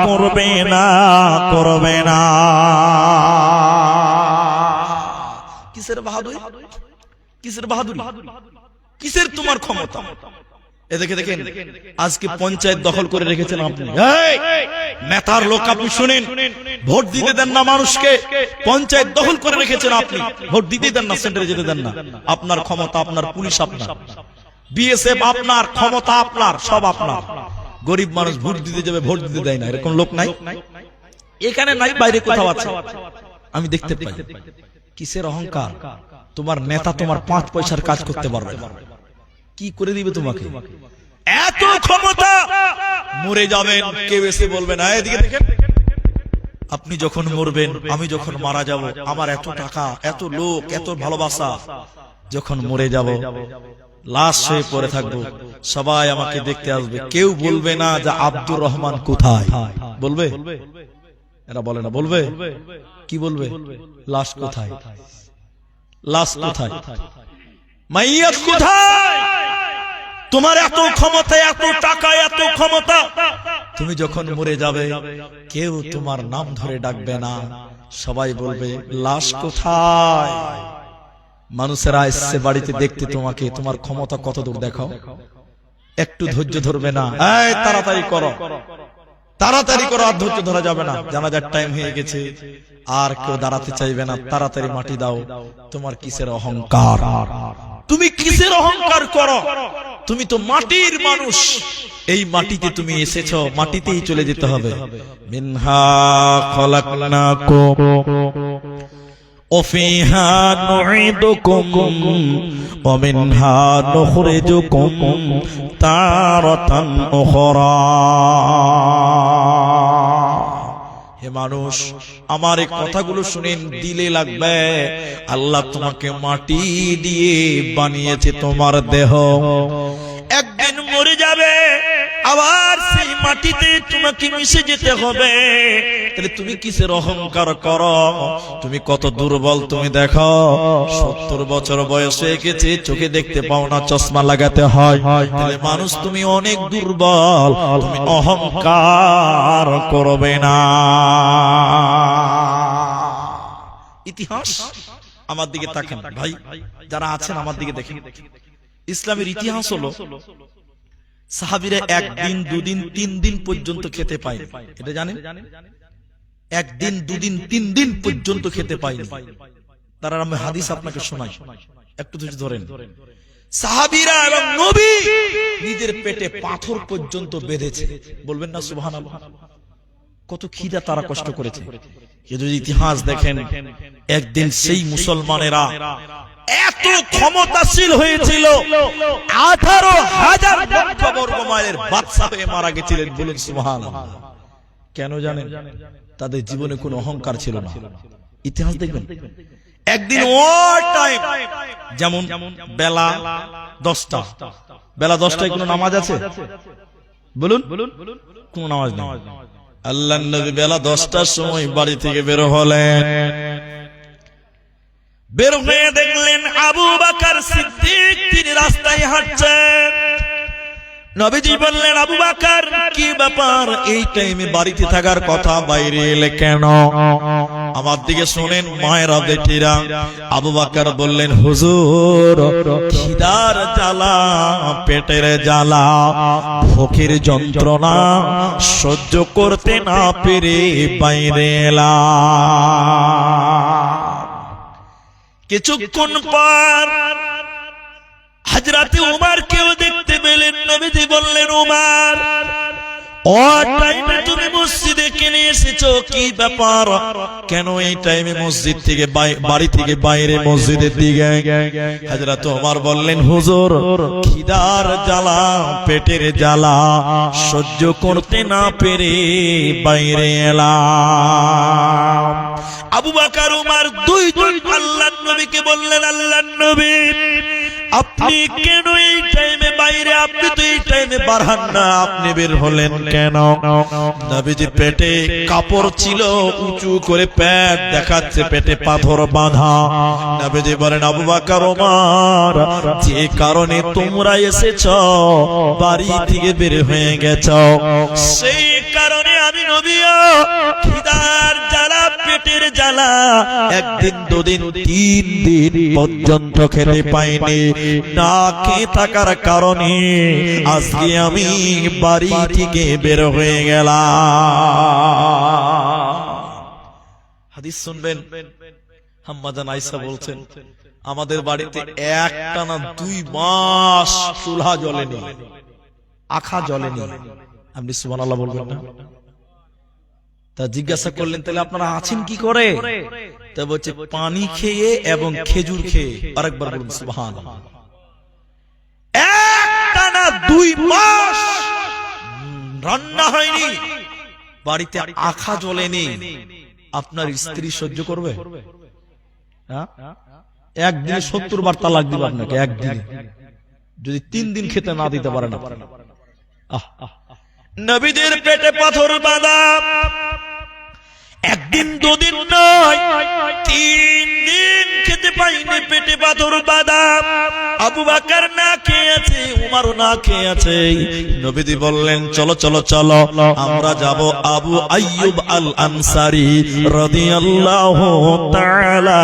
করবে না, করবে না। কিসের বাহাদুরি? কিসের বাহাদুরি? কিসের তোমার ক্ষমতা? এ দেখে দেখেন, আজকে পঞ্চায়েত দখল করে রেখেছেন আপনি। নেতার লোক আপনি শুনেন, ভোট দিতে দেন না মানুষকে, পঞ্চায়েত দখল করে রেখেছেন আপনি, ভোট দিতে দেন না, সেন্টারে যেতে দেন না। আপনার ক্ষমতা, আপনার পুলিশ আপনার, বিএসএফ আপনার, ক্ষমতা আপনার, সব আপনার। গরিব মানুষ ভোট দিতে যাবে, ভোট দিতে দেয় না, এরকম লোক নাই? এখানে নাই, বাইরে কোথাও আছে, আমি দেখতে পাই। কিসের অহংকার? তোমার নেতা তোমার 5 পয়সার কাজ করতে পারবে না, কি করে দিবে তোমাকে? এত ক্ষমতা, মরে যাবেন কেউ এসে বলবে না। এদিকে দেখেন, আপনি যখন মরবেন, আমি যখন মারা যাব, আমার এত টাকা, এত লোক, এত ভালোবাসা, যখন মরে যাব লাশ হয়ে পড়ে থাকবো, সবাই আমাকে দেখতে আসবে, কেউ বলবে না যে আব্দুর রহমান কোথায়। বলবে? এরা বলে না, বলবে? কি বলবে? লাশ কোথায়? লাশ কোথায়? মাইয়াত কোথায়? তোমার এত ক্ষমতা, এত টাকা, এত ক্ষমতা, তুমি যখন মরে যাবে কেউ তোমার নাম ধরে ডাকবে না, সবাই বলবে লাশ কোথায়? মানুষেরা এসে বাড়িতে দেখতে তোমাকে, তোমার ক্ষমতা কত দূর দেখাও। একটু ধৈর্য ধরবে না, এই তাড়াতাড়ি করো, তাড়াতাড়ি করো, আর ধৈর্য ধরা যাবে না, জানাজার টাইম হয়ে গেছে, আর কেউ দাঁড়াতে চাইবে না, তাড়াতাড়ি মাটি দাও। তোমার কিসের অহংকার? তুমি কিসের অহংকার করো? তুমি তো মাটির মানুষ, এই মাটিতে তুমি এসেছো, মাটিতেই চলে যেতে হবে। মিনহা খলাকনাকুম ওয়া ফিহা নুঈদুকুম ওয়া মিনহা নুখরিজুকুম তারাতান উখরা। হে মানুষ, আমার এই কথাগুলো শুনেন, দিলে লাগবে আল্লাহ তোমাকে মাটি দিয়ে বানিয়েছে তোমার দেহ, একদিন মরে যাবে, আবার সেই মাটিতে তোমাকে মিশে যেতে হবে। তাহলে তুমি কিসের অহংকার করো? তুমি কত দুর্বল তুমি দেখো, 70 বছর বয়স হয়ে গেছে, চোখে দেখতে পাও না, চশমা লাগাতে হয়। তাহলে মানুষ তুমি অনেক দুর্বল, তুমি অহংকার করবে না। ইতিহাস আমার দিকে তাকান ভাই, যারা আছেন আমার দিকে দেখেন। ইসলামের ইতিহাস হলো সাহাবীরা একদিন, দুদিন, 3 দিন পর্যন্ত খেতে পায়নি। এটা জানেন? একদিন, দুদিন, 3 দিন পর্যন্ত খেতে পায়নি। তার আমি হাদিস আপনাকে শোনাই, একটু ধৈর্য ধরেন। সাহাবীরা এবং নবী নিজের পেটে পাথর পর্যন্ত বেঁধেছে, বলবেন না সুবহানাল্লাহ? কত খিদা তারা কষ্ট করেছে। যদি ইতিহাস দেখেন, একদিন সেই মুসলমানেরা এত ক্ষমতাশীল হয়েছিল, 18,000 বর্গ মাইলের বাদশা হয়ে মারা গেছিলেন, বলুন সুবহানাল্লাহ। কেন জানেন? তাদের জীবনে কোনো অহংকার ছিল না। ইতিহাস দেখবেন, একদিন ওয়ার টাইম, যেমন বেলা 10টা, বেলা 10টায় কোনো নামাজ আছে? বলুন, কোনো নামাজ নেই। আল্লাহর নবী বেলা 10টার সময় বাড়ি থেকে বের হলেন। বের হয়ে দেখলেন আবু বকর সিদ্দিক তিনি রাস্তায় হাঁটছেন। নবীজি বললেন, আবু বকর কি ব্যাপার, এই টাইমে বাড়িতে থাকার কথা, বাইরে এলে কেন? আমার দিকে শুনেন মায়েরা, বেটিরা। আবু বকর বললেন, হুজুর, খিদার জ্বালা, পেটের জ্বালা, ভোকের যন্ত্রণা সহ্য করতে না পেরে বাইরে এলাম। কিছুক্ষণ পর হযরত উমর কেউ দেখতে পেলেন। নবীজি বললেন, উমর, ও টাইমে তুমি মসজিদে কেন এসেছো, কি ব্যাপার? কেন এই টাইমে মসজিদ থেকে, বাড়ি থেকে বাইরে মসজিদের দিকে? হযরত উমর বললেন, হুজুর, খিদার জ্বালা, পেটের জ্বালা সহ্য করতে না পেরে বাইরে এলাম। আবু বকর উমর দুইজন আল্লাহর নবীকে বললেন, আল্লাহর নবী, আপনি কেন এই টাইমে বাইরে? আপনি তো এই টাইমে বারহান না, আপনি বের হলেন কেন? নবীজি পেটে কাপড় ছিল, উঁচু করে পেট দেখাচ্ছে, পেটে পাথর বাঁধা। নবীজি বলেন, আবু বকর ওমর, যে কারণে তোমরা এসেছো, বাড়ি থেকে বের হয়ে গেছো, সেই কারণে আমি নবীও খিদার জ্বালা, পেটের জ্বালা, একদিন, দুদিন, 3 দিন পর্যন্ত খেতে পাইনি। না খেয়ে থাকার কারণে আজকে আমি বাড়ি থেকে বের হয়ে গেলাম। হাদিস শুনবেন, আম্মাজান আয়েশা বলছেন, আমাদের বাড়িতে একটানা 2 মাস চুলা জ্বলেনি, আখা জ্বলেনি। আপনি সুবহানাল্লাহ বলবেন না? তা জিজ্ঞাসা করলেন, তাহলে আপনারা আছেন কি করে? তা বলছে, পানি খেয়ে এবং খেজুর খেয়ে। আরেকবার বলুন সুবহানাল্লাহ। একটানা 2 মাস রান্না হয়নি, বাড়িতে আখা জ্বলেনি। আপনার স্ত্রী সহ্য করবে? একদিনে 70 বার তালাক দিবে আপনাকে, একদিনে, যদি 3 দিন খেতে না দিতে পারেন। নবীদের পেটে পাথর বাঁধা, একদিন, দুদিন নয়, 3 দিন খেতে পাইনি, পেটে পাথর বাঁধা। আবু বকর না খেয়ে আছে, উমর না খেয়ে আছে। নবীজি বললেন, চলো চলো চলো, আমরা যাব আবু আইয়ুব আল আনসারী রাদিয়াল্লাহু তাআলা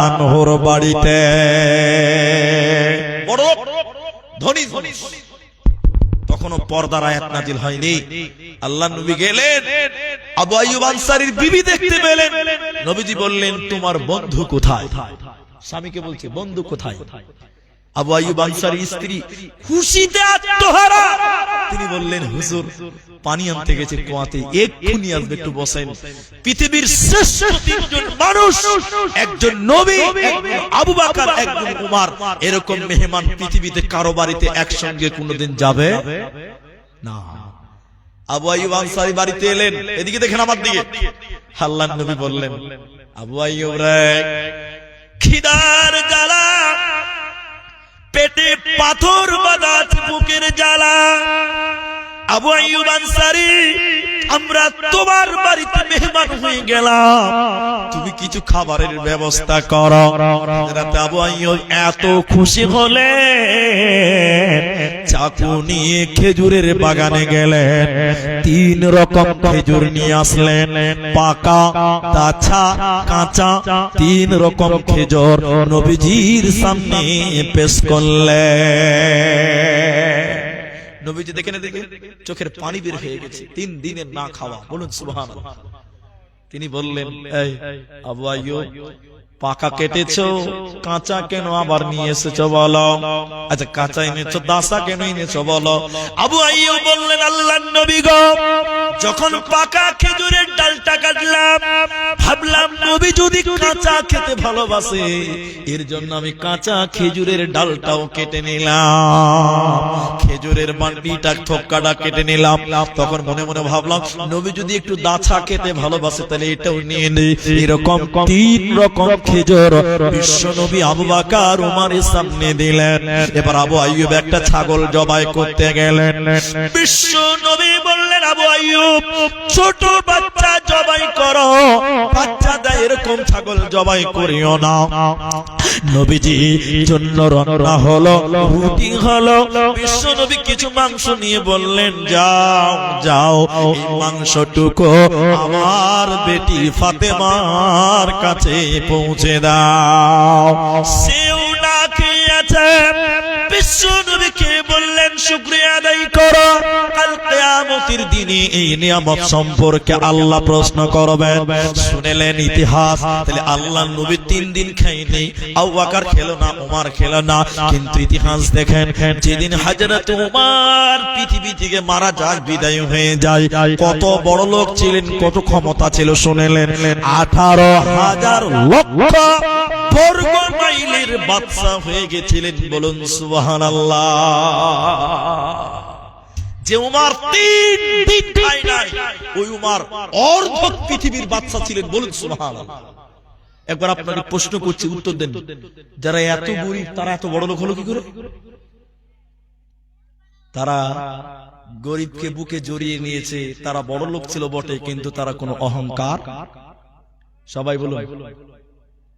আনহুর বাড়িতে। বড় ধনী ধনী, তখনও পর্দার আয়াত নাজিল হয়নি। আল্লাহর নবী গেলেন, আবু আইয়ুব আনসারীর বিবি দেখতে পেলেন। নবীজি বললেন, তোমার বন্ধু কোথায়? স্বামীকে বলছে, বন্ধু কোথায়? আবু আইয়ুব আনসারী স্ত্রী খুশিতে আত্মহারা। তিনি বললেন, হুজুর পানি আনতে গেছে কুয়াতে, এক্ষুনি আসবে, একটু বসেন। পৃথিবীর শ্রেষ্ঠ তিনজন মানুষ, একজন নবী, একজন আবু বকর, একজন উমর, এরকম মেহমান পৃথিবীতে কারো বাড়িতে একসঙ্গে কোনোদিন যাবে না। আবু আইয়ুব আনসারী বাড়িতে এলেন, এদিকে দেখেন আমার দিকে। আল্লাহর নবী বললেন, আবু আইয়ুব রে, খিদার জ্বালা, পেটে পাথর বাঁধা, বুকের জ্বালা। আবু আইয়ুব আনসারী, আমরা তোমার বাড়িতে মেহমান হয়ে গেলাম, তুমি কিছু খাবারের ব্যবস্থা করো। রাতে আবু আইয়ুব এত খুশি হলে চাকু নিয়ে খেজুরের বাগানে গেলেন, 3 রকম খেজুর নিয়ে আসলেন, পাকা, কাঁচা, কাঁচা, 3 রকম খেজুর নবীজির সামনে পেশ করলেন। নবীজি দেখে না দেখে চোখের পানি বের হয়ে গেছে, 3 দিনের না খাওয়া। বলুন সুবহানাল্লাহ। তিনি বললেন, এই আবু আইয়ুব, পাকা কেটেছো, কাঁচা কেন আবার নিয়ে এসেছো বলো? আচ্ছা কাঁচা এনেছো, দাসা কেন এনেছো বলো? আবু আইয়ুব বললেন, আল্লাহর নবী গো, যখন পাকা খেজুরের ডালটা কাটলাম, ভাবলাম নবী যদি কাঁচা খেতে ভালোবাসে, এর জন্য আমি কাঁচা খেজুরের ডালটাও কেটে নিলাম, খেজুরের বান্ডিটা, থোক্কাটা কেটে নিলাম। তখন মনে মনে ভাবলাম, নবী যদি একটু দাছা খেতে ভালোবাসে, তাহলে এটাও নিয়ে নেই। এরকম 3 রকম খেজুর বিশ্ব নবী আবু বকর উমরের সামনে দিলেন। এবার আবু আইয়ুব একটা ছাগল জবাই করতে গেলেন। বিশ্ব নবী বললেন, আবু আইয়ুব, ছোট বাচ্চা জবাই করো, বাচ্চাদের এরকম ছাগল জবাই করিও না। নবীজি জন্য রান্না হলো, রুটি হলো। বিশ্ব নবী কিছু মাংস নিয়ে বললেন, যাও যাও, এই মাংসটুকু আমার বেটি ফাতেমার কাছে পৌঁছে দাও। সেও না খেয়েছে। বিশ্ব নবীকে বললেন, শুকরিয়া আদায় করো, কাল কিয়ামতের দিনে এই নিয়ামত সম্পর্কে আল্লাহ প্রশ্ন করবেন। শুনলেন ইতিহাস। তাহলে আল্লাহর নবী 3 দিন খায়নি, আবু বকর খেলো না, উমর খেলো না। কিন্তু ইতিহাস দেখেন, যেদিন হযরত উমর পৃথিবী থেকে মারা যায়, বিদায় হয়ে যায়, কত বড় লোক ছিলেন, কত ক্ষমতা ছিল শুনলেন। 18,000 লক্ষ বর্গ মাইলের বাদশা হয়ে গেছিলেন। বলুন সুবহানাল্লাহ। যে উমর 3 দিন খায় নাই, ওই উমর অর্ধ পৃথিবীর বাদশা ছিলেন। বলুন সুবহানাল্লাহ। একবার আপনাকে প্রশ্ন করছি, উত্তর দেন, যারা এত গরীব তারা এত বড় লোক হলো কি করে? তারা গরিবকে বুকে জড়িয়ে নিয়েছে। তারা বড় লোক ছিল বটে, কিন্তু তারা কোনো অহংকার। সবাই বলুন।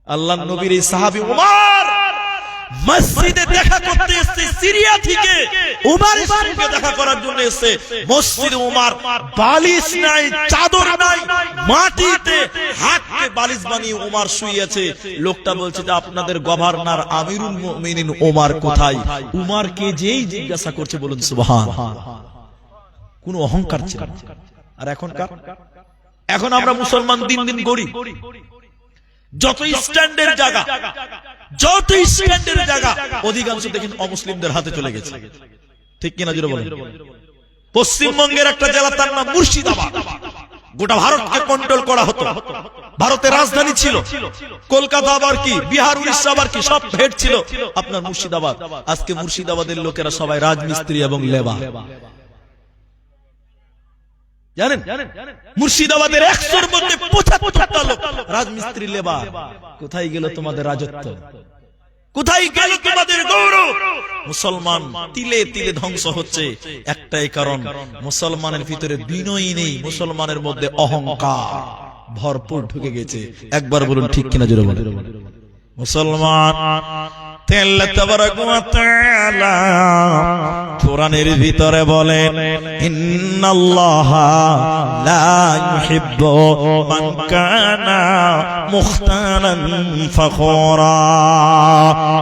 আল্লাহর নবীর এই সাহাবী উমর মসজিদে দেখা করতে এসেছে, সিরিয়া থেকে উমরের সঙ্গে দেখা করার জন্য এসেছে। মসজিদে উমর বালিশ নাই, চাদর নাই, মাটিতে হাতকে বালিশ বানিয়ে উমর শুয়ে আছে। লোকটা বলছে যে আপনাদের গভর্নর আমিরুল মুমিনিন উমর কোথায়? উমরকে যেই জিজ্ঞাসা করছে, বলুন সুবহানাল্লাহ। কোনো অহংকার ছিল না। আর এখন আমরা মুসলমান দিন দিন গরিব। যত স্ট্যান্ডের জায়গা, যত স্ট্যান্ডের জায়গা, অধিকাংশ দেখেন অমুসলিমদের হাতে চলে গেছে। ঠিক কিনা জোরে বলেন। পশ্চিমবঙ্গের একটা জেলা, তার নাম মুর্শিদাবাদ। গোটা ভারতকে কন্ট্রোল করা হতো। ভারতের রাজধানী ছিল কলকাতা, আবার কি বিহার, উড়িষ্যা, আবার কি সব হেড ছিল আপনার মুর্শিদাবাদ। আজকে মুর্শিদাবাদের লোকেরা সবাই রাজমিস্ত্রি এবং লেবার। জানেন, মুর্শিদাবাদের 100-র মধ্যে 75টা লোক রাজমিস্ত্রি, লেবার। কোথায় গেল তোমাদের রাজত্ব? কোথায় গেল তোমাদের গৌরব? মুসলমান তিলে তিলে ধ্বংস হচ্ছে। একটাই কারণ, মুসলমানের ভিতরে বিনয় নেই, মুসলমানের মধ্যে অহংকার ভরপুর ঢুকে গেছে। একবার বলুন ঠিক কিনা জোরে বলেন। মুসলমান আল্লাহ তাবারাকা ওয়া তাআলা কোরআনের ভিতরে বলেন, ইন্নাল্লাহা লা ইউহিব্বু মান কানা মুখতালান ফাখুরা।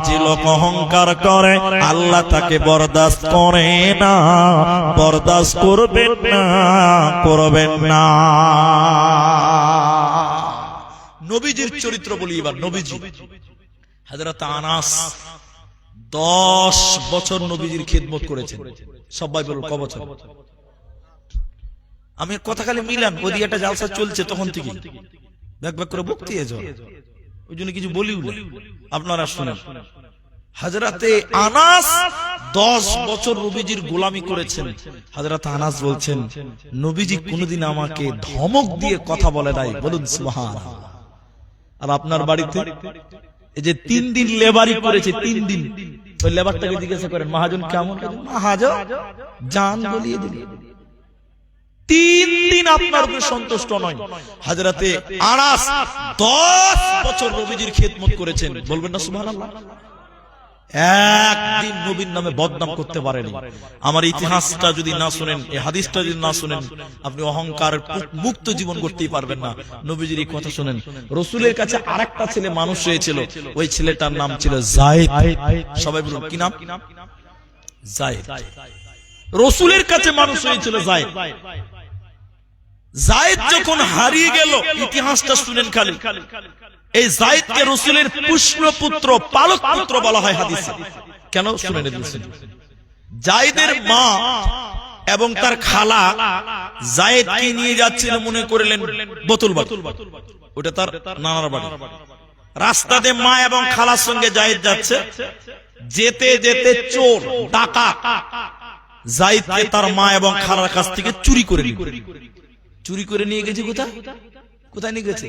যে লোক অহংকার করে আল্লাহ তাকে বরদাস্ত করে না, বরদাস্ত করবেন না, করবেন না। নবীজির চরিত্র বলি এবার। নবীজি হযরত আনাস 10 বছর নবীজির খিদমত করেছেন। সবাই বলুন ক বছর? আমি কথা খালি মিলান, ওদিকে একটা জালসা চলছে তখন থেকে ব্যাক ব্যাক করে বকতে যাও, ওই জন্য কিছু বলিও না, আপনারা শুনেন। হযরতে আনাস 10 বছর নবীজির গোলামি করেছেন। হযরত আনাস বলছেন নবীজি কোনদিন আমাকে ধমক দিয়ে কথা বলে নাই, বলুন সুবহানাল্লাহ। আর আপনার বাড়িতে এই যে 3 দিন লেবারি করেছে, 3 দিন, ওই লেবারটাকে জিজ্ঞাসা করেন মহাজন কেমন? মহাজন জান বলিয়ে দিলেন। 3 দিন আপনার উপরে সন্তুষ্ট নয়। হযরতে আনাস 10 বছর নবীজির খিদমত করেছেন, বলবেন না সুবহানাল্লাহ? একদিন নবীর নামে বদনাম করতে পারেনি। আমার ইতিহাসটা যদি না শুনেন, এই হাদিসটা যদি না শুনেন, আপনি অহংকার মুক্ত জীবন করতেই পারবেন না। নবীজির এই কথা শুনেন। রাসূলের কাছে আরেকটা ছেলে মানুষ হয়েছিল, ওই ছেলেটার নাম ছিল যায়েদ। সবাই বলুন কি নাম? যায়েদ। রাসূলের কাছে মানুষ হয়েছিল যায়েদ। যায়েদ যখন হারিয়ে গেল, ইতিহাসটা শুনেন খালি। এই যায়েদকে রাসূলের পুষ্পপুত্র, পালক পুত্র বলা হয় হাদিসে। কেন শুনে নিয়েছেন? যায়েদের মা এবং তার খালা যায়েদকে নিয়ে যাচ্ছিল, মনে করলেন বোতল বাড়ি, ওটা তার নানার বাড়ি। রাস্তাতে মা এবং খালার সঙ্গে যায়েদ যাচ্ছে, যেতে যেতে চোর ডাকাত যায়েদকে তার মা এবং খালার কাছ থেকে চুরি করে নিয়ে গেছে। কোথায় নিয়ে গেছে?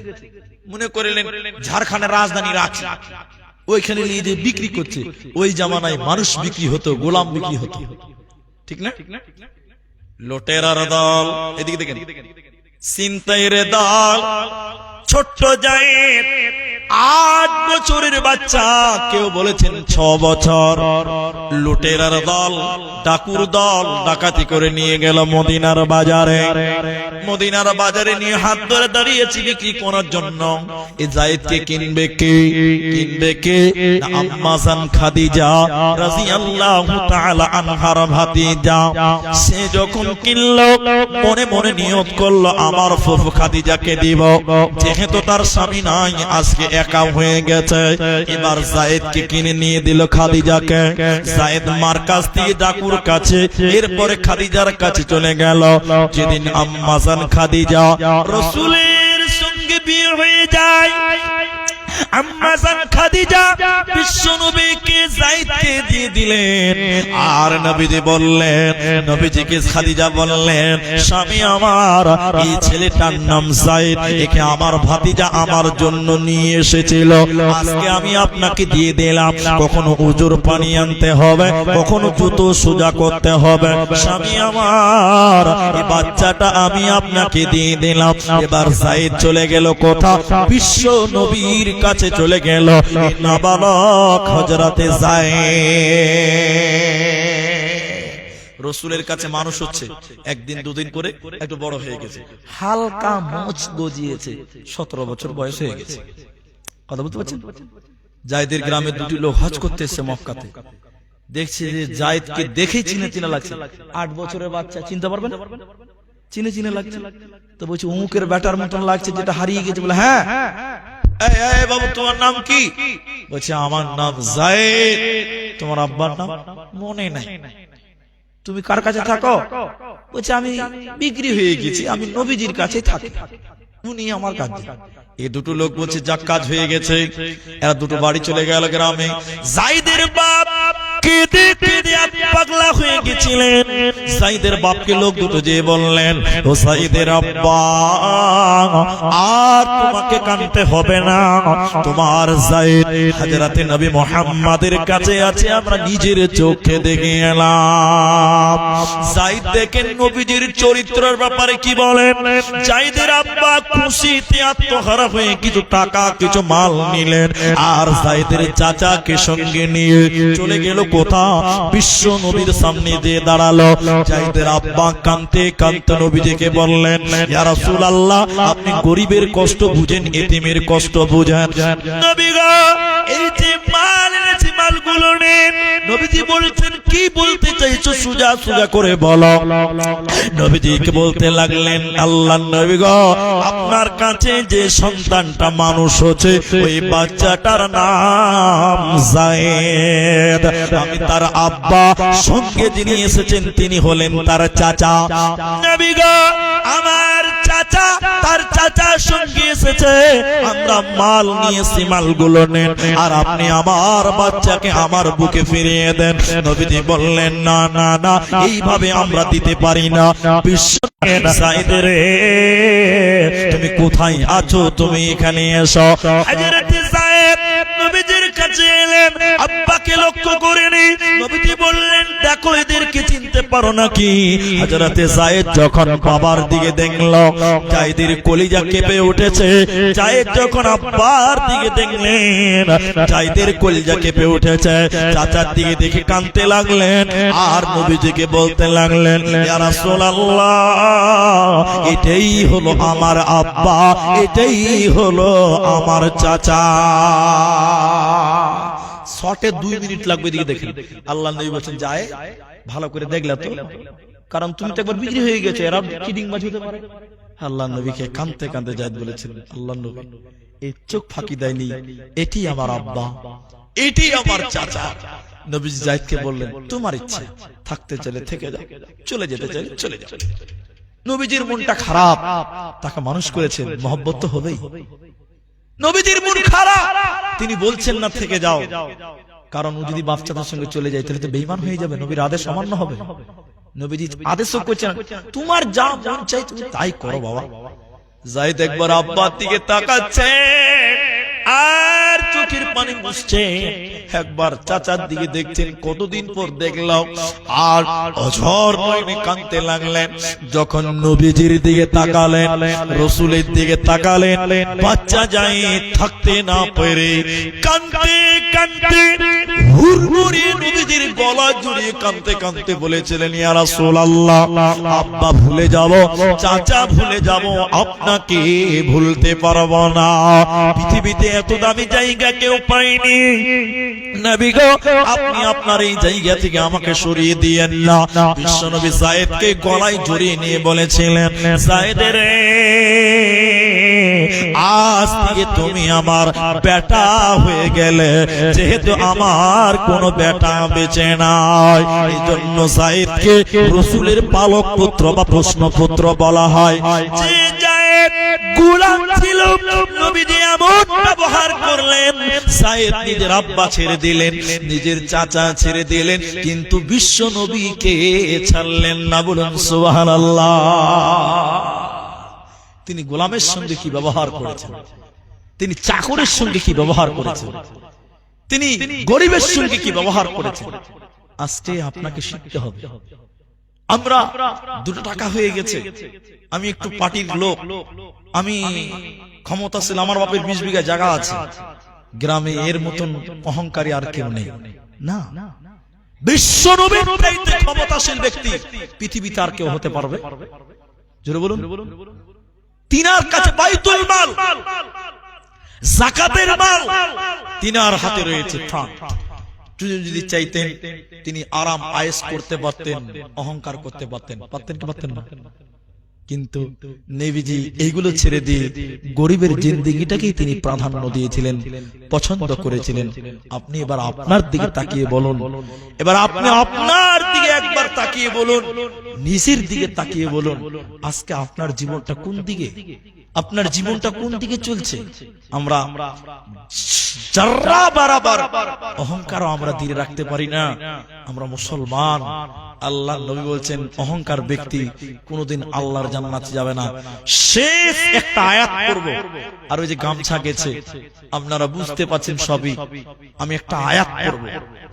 মনে করলেন ঝাড়খণ্ডের রাজধানী রাঁচি, ওইখানে নিয়ে যে বিক্রি করছে। ওই জামানায় মানুষ বিক্রি হতো, গোলাম বিক্রি হতো, ঠিক না? লুটেরার দল, এদিকে দেখেন, ছিনতাইয়ের দল, ছোট্ট যায়েদ 8 বছরের বাচ্চা, কেউ বলেছেন 6 বছর। লুটেরার দল, ডাকুর দল ডাকাতি করে নিয়ে গেল মদিনার বাজারে। মদিনার বাজারে নিয়ে হাত ধরে দাঁড়িয়েছি বিক্রি করার জন্য। এই যায়েদকে কিনবে কে? আম্মা জান খাদিজা রাদিয়াল্লাহু তাআলা আনহার ভাতিজা। সে যখন কিনলো, মনে মনে নিয়ত করলো আমার ফুফু খাদিজাকে দিব, যেহেতু তার স্বামী নাই, আজকে একা হয়ে গেছে। এবার যায়েদকে কিনে নিয়ে দিল খাদিজাকে। যায়েদ মার কাছ থেকে ডাকুর কাছে, এরপরে খাদিজার কাছে চলে গেল। যেদিন আম্মা জান খাদিজা রাসূলের সঙ্গে বিয়ে হয়ে যায়, আম্মা জান খাদিজা বিশ্ব নবীকে যায়েদকে দিয়ে দিলেন। আর নবীজি বললেন, নবীজিকে খাদিজা বললেন, স্বামী আমার, এই ছেলেটার নাম যায়েদ, একে আমার ভাতিজা আমার জন্য নিয়ে এসেছিল, আজকে আমি আপনাকে দিয়ে দিলাম। কখনো উজুর পানি আনতে হবে, কখনো জুতো সোজা করতে হবে। স্বামী আমার, এই বাচ্চাটা আমি আপনাকে দিয়ে দিলাম। এবার যায়েদ চলে গেল কোথা? বিশ্ব নবীর কাছে চলে গেল। নাবালক হযরতে যায়েদ রাসূলের কাছে মানুষ হচ্ছে, একদিন দুদিন করে একটু বড় হয়ে গেছে, হালকা মোচ গজিয়েছে, 17 বছর বয়স হয়ে গেছে। কথা বুঝতে পারছেন? যায়েদের গ্রামে 2টি লোক হজ করতে এসেছে মক্কাতে। দেখছে যে যায়েদকে দেখেই চিনে লাগছে। 8 বছরের বাচ্চা, চিনতে পারবেন? চিনে লাগছে। তো বলছে উমুকের ব্যাটার মতন লাগছে, যেটা হারিয়ে গেছে। বলে হ্যাঁ। এই বাবু, তোমার নাম কি? বলছে আমার নাম যায়েদ। তোমার আব্বার নাম? মনে নাই। তুমি কার কাছে থাকো? বলছে আমি বিক্রি হয়ে গেছি, আমি নবীজির কাছে থাকি, উনি আমার কাছে। এই 2টো লোক বলছে যাক, কাজ হয়ে গেছে। এরা 2টো বাড়ি চলে গেল গ্রামে। যায়েদের বাপ কেঁদে কেঁদে পাগলা হয়ে গেছিলেন। যায়েদের বাপকে লোক 2টো যে বললেন, ও যায়েদের আব্বা, আর তোমাকে কাঁদতে হবে না, তোমার যায়েদ হযরতে নবী মুহাম্মাদের কাছে আছে, আমরা নিজের চোখে দেখে এলাম। যায়েদ দেখেন নবীজির চরিত্রের ব্যাপারে কি বলেন। যায়েদের আব্বা খুশিতে আত্মহারা হয়ে কিছু টাকা কিছু মাল নিলেন, আর যায়েদের চাচাকে সঙ্গে নিয়ে চলে গেল কোথা? বিশ্ব নবীর সামনে যে দাঁড়ালো। যায়েদের আব্বা কাঁদতে কাঁদতে নবীজিকে বললেন, ইয়া রাসূলুল্লাহ, আপনি গরিবের কষ্ট বুঝেন, এতিমের কষ্ট বুঝেন। নবী গো, এই যে মাল এনেছি, মালগুলো নেন। নবীজি বলছেন, কি বলতে চাই একটু সোজা সোজা করে বলো। নবীজিকে বলতে লাগলেন, আল্লাহর নবী গো, আপনার কাছে যে সন্তানটা মানুষ হচ্ছে ওই বাচ্চাটার নাম যায়েদ। আমি তার আব্বা, সঙ্গে যিনি এসেছেন তিনি হলেন তার চাচা। নবী গো, আমার চাচা, তার চাচার সঙ্গে এসেছে, আমরা মাল নিয়েছি, মালগুলো নেন আর আপনি আমার বাচ্চাকে আমার বুকে ফিরিয়ে দেন। নবীজি বললেন, না না না, এইভাবে আমরা দিতে পারি না। বিশ্ব যায়েদ রে, তুমি কোথায় আছো? তুমি এখানে এসো। হযরত যায়েদ নবীজির কাছে এলেন, আব্বাকে লক্ষ্য করেনি। নবীজি বললেন, দেখো এদেরকে চিনতে পারো নাকি? হযরত যায়েদ যখন বাবার দিকে দেখল, যায়েদের কলিজা কেঁপে উঠেছে। যায়েদ যখন আব্বার দিকে দেখলেন, যায়েদের কলিজা কেঁপে উঠেছে। চাচার দিকে দেখে কাঁদতে লাগলেন আর নবীজিকে বলতে লাগলেন, ইয়া রাসূলুল্লাহ, এটাই হলো আমার আব্বা, এটাই হলো আমার চাচা। শর্টে 2 মিনিট লাগবে, দিকে দেখেন। আল্লাহর নবী বলেন, যায় ভালো করে দেখলা তো, কারণ তুমি তো একবার বিক্রি হয়ে গেছে, এরা চিটিং বাজ হতে পারে। আল্লাহর নবীকে কাঁদতে কাঁদতে যায়েদ বলেছেন, আল্লাহর নবী এই চোখ ফাঁকি দেয়নি, এটি আমার আব্বা, এটি আমার চাচা। নবীজি যায়েদকে বললেন, তোমার ইচ্ছে, থাকতে চাইলে থেকে যাও, চলে যেতে চাইলে চলে যাও। নবীজির মনটা খারাপ, তাকে মানুষ করেছেন, মহব্বত তো হবেই। নবীজির মন খারাপ, তিনি বলছেন না থেকে যাও, কারণ ও যদি বাপ চাচার সঙ্গে চলে যায় তাহলে তো বেঈমান হয়ে যাবে, নবীর আদেশ অমান্য হবে। নবীজি আদেশও করছেন, তোমার যা মন চাই তুমি তাই করো বাবা। যায়েদ একবার আব্বার দিকে তাকাচ্ছে আর চোখের পানি মুছছে, একবার চাচার দিকে দেখছেন, কতদিন পর দেখলাম, আর অঝর নয়নে কাঁদতে লাগলেন। যখন নবীজির দিকে তাকালেন, রাসূলের দিকে তাকালেন, বাচ্চা যায়েদ থাকতে না পেরে কাঁদতে কাঁদতে হুড়মুড়িয়ে নবীজির গলা জড়িয়ে কাঁদতে কাঁদতে বলেছিলেন, ইয়া রাসূলুল্লাহ, আব্বা ভুলে যাব, চাচা ভুলে যাব, আপনাকে ভুলতে পারবো না। পৃথিবীতে এত দামি জায়গা কেউ পায়নি। নবী গো, আপনি আপনার এই জায়গা থেকে আমাকে সরিয়ে দিয়েন না। বিশ্বনবী যায়েদকে গলায় জড়িয়ে নিয়ে বলেছিলেন, যায়েদ রে, আজ থেকে তুমি আমার বেটা হয়ে গেলে, যেহেতু আমার কোনো বেটা বেঁচে নাই, এই জন্য যায়েদকে রাসূলের পালক পুত্র বা প্রশ্নপুত্র বলা হয়। যে যায়েদ গোলাম ছিল, নবীজি এমন ব্যবহার করলেন, যায়েদ নিজের আব্বা ছেড়ে দিলেন, নিজের চাচা ছেড়ে দিলেন, কিন্তু বিশ্ব নবীকে ছাড়লেন না। বলুন সুবহানাল্লাহ। তিনি গোলামের সঙ্গে কি ব্যবহার করেছেন, তিনি চাকরের সঙ্গে কি ব্যবহার করেছেন, তিনি গরিবের সঙ্গে কি ব্যবহার করেছেন, আজকে আপনাকে শিখতে হবে। আমরা 2 টাকা হয়ে গেছে, আমি একটু পার্টির লোক, আমি ক্ষমতাশীল, আমার বাপের 20 বিঘা জায়গা আছে, গ্রামে এর মতন অহংকারী আর কেউ নেই। না, বিশ্ব নবীর চাইতে ক্ষমতাশীল ব্যক্তি পৃথিবীতে আর কেউ হতে পারবে? জোরে বলুন। তিনার কাছে বাইতুল মাল, যাকাতের মাল তিনার হাতে রয়েছে। যদি চাইতেন তিনি আরাম আয়েশ করতে পারতেন, অহংকার করতে পারতেন, পারতেন কি পারতেন না? কিন্তু নবীজি এইগুলো ছেড়ে দিয়ে গরিবের জিন্দেগিটাকেই তিনি প্রাধান্য দিয়েছিলেন, পছন্দ করেছিলেন। আপনি এবার আপনার দিকে তাকিয়ে বলুন, এবার আপনি আপনার দিকে একবার তাকিয়ে বলুন, নিজের দিকে তাকিয়ে বলুন, আজকে আপনার জীবনটা কোন দিকে, আপনার জীবনটা কোন দিকে চলছে? আমরা যারা বারবার অহংকার আমরা ধীরে রাখতে পারি না। আমরা মুসলমান, আল্লাহ নবী বলছেন অহংকার ব্যক্তি কোনোদিন আল্লাহর জান্নাতে যাবে না। শেষ একটা আয়াত পড়ব, আর ওই যে গামছা গেছে আপনারা বুঝতে পাচ্ছেন সবই। আমি একটা আয়াত পড়ব,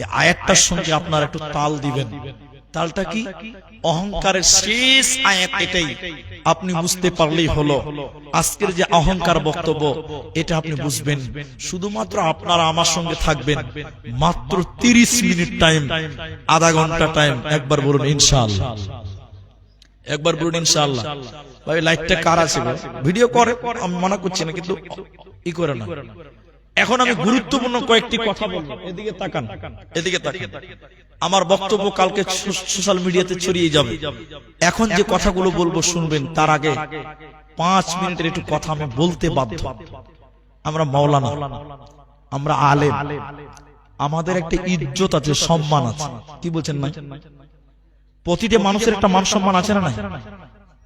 এই আয়াতটার সঙ্গে আপনারা একটু তাল দিবেন। তালটা কি? অহংকারের শেষ আয়াত এটাই, আপনি বুঝতে পারলেই হলো। আজকের যে অহংকার বক্তব্য এটা আপনি বুঝবেন, শুধুমাত্র আপনারা আমার সঙ্গে থাকবেন, মাত্র 30 মিনিট টাইম, আধা ঘন্টা টাইম। একবার বলুন ইনশাআল্লাহ, একবার বলুন ইনশাআল্লাহ। ভাই লাইটটা কার আছে? ভিডিও করে, আমি মানা করছি না, কিন্তু ই করে না, এখন আমি গুরুত্বপূর্ণ কয়েকটি কথা বলবো, এদিকে তাকান, এদিকে তাকান। আমার বক্তব্য কালকে সোশ্যাল মিডিয়াতে ছড়িয়ে যাবে। এখন যে কথাগুলো বলবো শুনবেন, তার আগে 5 মিনিটের একটু কথা আমি বলতে বাধ্য। আমরা মাওলানা, আমরা আলেম, আমাদের একটা ইজ্জত আছে, সম্মান আছে। কি বলছেন না? প্রতিটা মানুষের একটা মান সম্মান আছে না?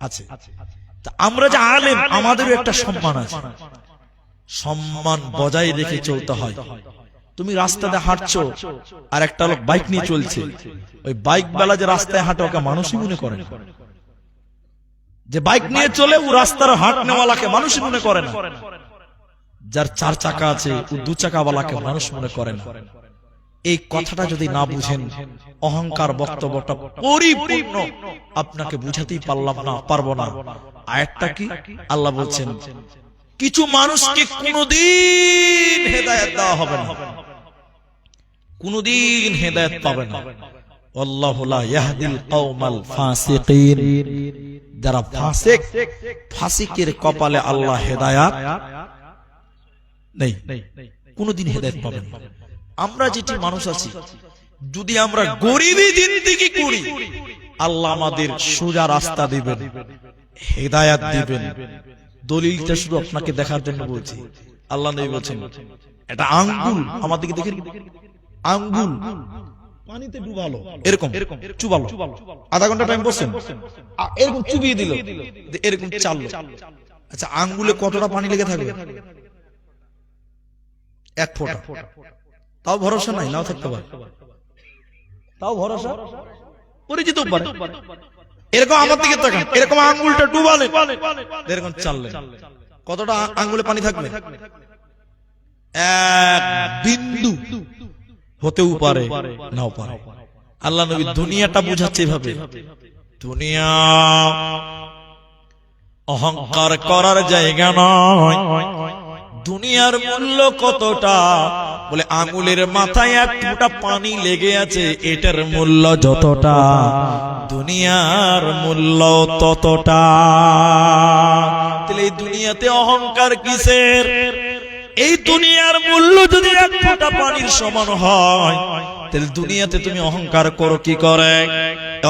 আছে। আমরা যে আলেম, আমাদেরও একটা সম্মান আছে। সম্মান বজায় রেখে চলতে হয়। তুমি রাস্তাতে হাঁটছো, আর একটা লোক বাইক নিয়ে চলছে, ওই বাইক বেলা যে রাস্তায় হাঁটে ওকে মানুষই মনে করে না। যে বাইক নিয়ে চলে ও রাস্তার হাঁটনেওয়ালাকে মানুষই মনে করে না। যার 4 চাকা আছে ও 2 চাকাওয়ালাকে মানুষ মনে করে না। এই কথাটা যদি না বুঝেন, অহংকার বক্তব্যটা পরিপূর্ণ আপনাকে বুঝাতেই পারবো না। আয়াতটা কি? আল্লাহ বলছেন কিছু মানুষকে কোনদিন হেদায়েত দেওয়া হবে না, কোনদিন হেদায়েত পাবে না। আল্লাহু লা ইয়াহদিল কওমাল ফাসিকিন। যারা ফাসিক, ফাসিকের কপালে আল্লাহ হেদায়েত নেই, কোনদিন হেদায়েত পাবেন না। আমরা যেটি মানুষ আছি, যদি আমরা গরিবী জিন্দেগি করি, আল্লাহ আমাদের সোজা রাস্তা দিবেন, হেদায়েত দিবেন। দলিলটা শুধু আপনাকে দেখার জন্য বলছি। আল্লাহ নবী বলেন, এটা আঙ্গুল, আমার দিকে দেখেন, আঙ্গুল পানিতে ডুবালো, এরকম চুবালো, আধা ঘন্টা টাইম বসেন, এরকম চুবিয়ে দিল, এরকম চাললো। আচ্ছা, আঙ্গুলে কতটা পানি লেগে থাকবে? 1 ফোঁটা। তাও ভরসা নাই, নাও থাকতে পারে, তাও ভরসা পরিচিত পারে। এরকম আমার দিকে তাকান, এরকম আঙ্গুলটা ডুবালে, এরকম চাললে কতটা আঙ্গুলে পানি থাকবে? 1 বিন্দু হতেও পারে, নাও পারে। আল্লাহ নবী দুনিয়াটা বুঝাচ্ছে এভাবে, দুনিয়া অহংকার করার জায়গা নয়। দুনিয়ার মূল্য কতটা? বলে আঙুলের মাথায় 1 ফোঁটা পানি লেগে আছে, এটার মূল্য যতটা, দুনিয়ার মূল্য ততটা। তাহলে এই দুনিয়াতে অহংকার কিসের? এই দুনিয়ার মূল্য যদি 1 ফোঁটা পানির সমান হয়, তাহলে দুনিয়াতে তুমি অহংকার করো কি করে?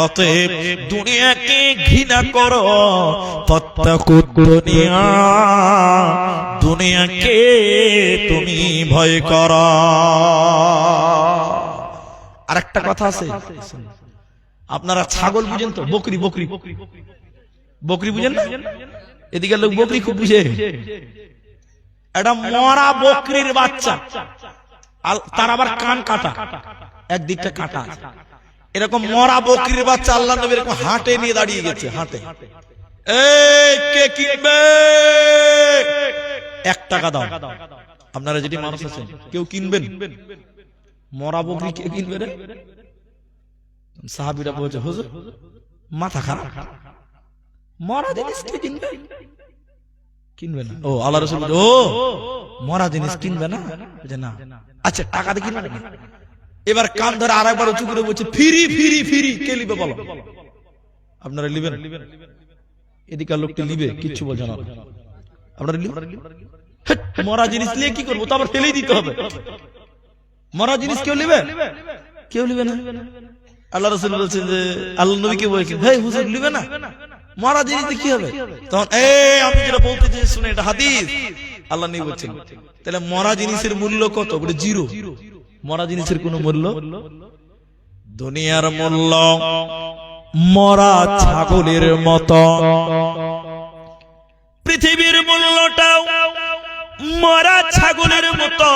অতএব দুনিয়াকে ঘৃণা করো, ফাত্তাকুদ দুনিয়া, দুনিয়াকে তুমি ভয় করো। আরেকটা কথা আছে, আপনারা ছাগল বুঝেন তো? বকরি, বকরি, বকরি বুঝেন না? এদিকে লোক বকরি খুব বুঝে। এটা মরা বকরির বাচ্চা, তার আবার কান কাটা, একদিকটা কাটা। এরকম মরা বকরির বাচ্চা আল্লাহ নবী এরকম হাটে নিয়ে দাঁড়িয়ে গেছে, হাটে। এই কে কিনবে? 1 টাকা দাও। আপনারা যেটি মানুষ আছেন, কেউ কিনবেন? মরা বকরি কে কিনবে রে? সাহাবীরা বলছে, হুজুর মাথা খারাপ, মরা জিনিস কে কিনবে? কিনবে না। ও আল্লাহ রাসূল, ও মরা জিনিস কিনবে না? না। আচ্ছা, টাকা দিয়ে কিনবে না? এবার কান ধরে আরেকবার উঁচু করে বলছে, ফিরি ফিরি ফিরি, কে লিবে বলো? আপনারা লিবেন? এদিকে লোকটি লিবে, কিচ্ছু বলছে না। আপনারা লিবেন? মরা জিনিস নিয়ে কি করবো? তো আবার ফেলেই দিতে হবে। মরা জিনিস কেউ লিবে? কেউ লিবে না। আল্লাহ রাসূল বলছেন যে, আল্লাহ নবীকে বলছেন, হে হুজুর লিবে না? মরা জিনিস কি হবে? তখন আমি যেটা বলতে চাই শুনে, এটা হাদিস। আল্লাহ নবী বলছেন, তাহলে মরা জিনিসের মূল্য কত? বলে 0। মরা জিনিসের কোন মূল্য? দুনিয়ার মূল্য মরা ছাগলের মতো, পৃথিবীর মূল্যটাও মরা ছাগলের মতো।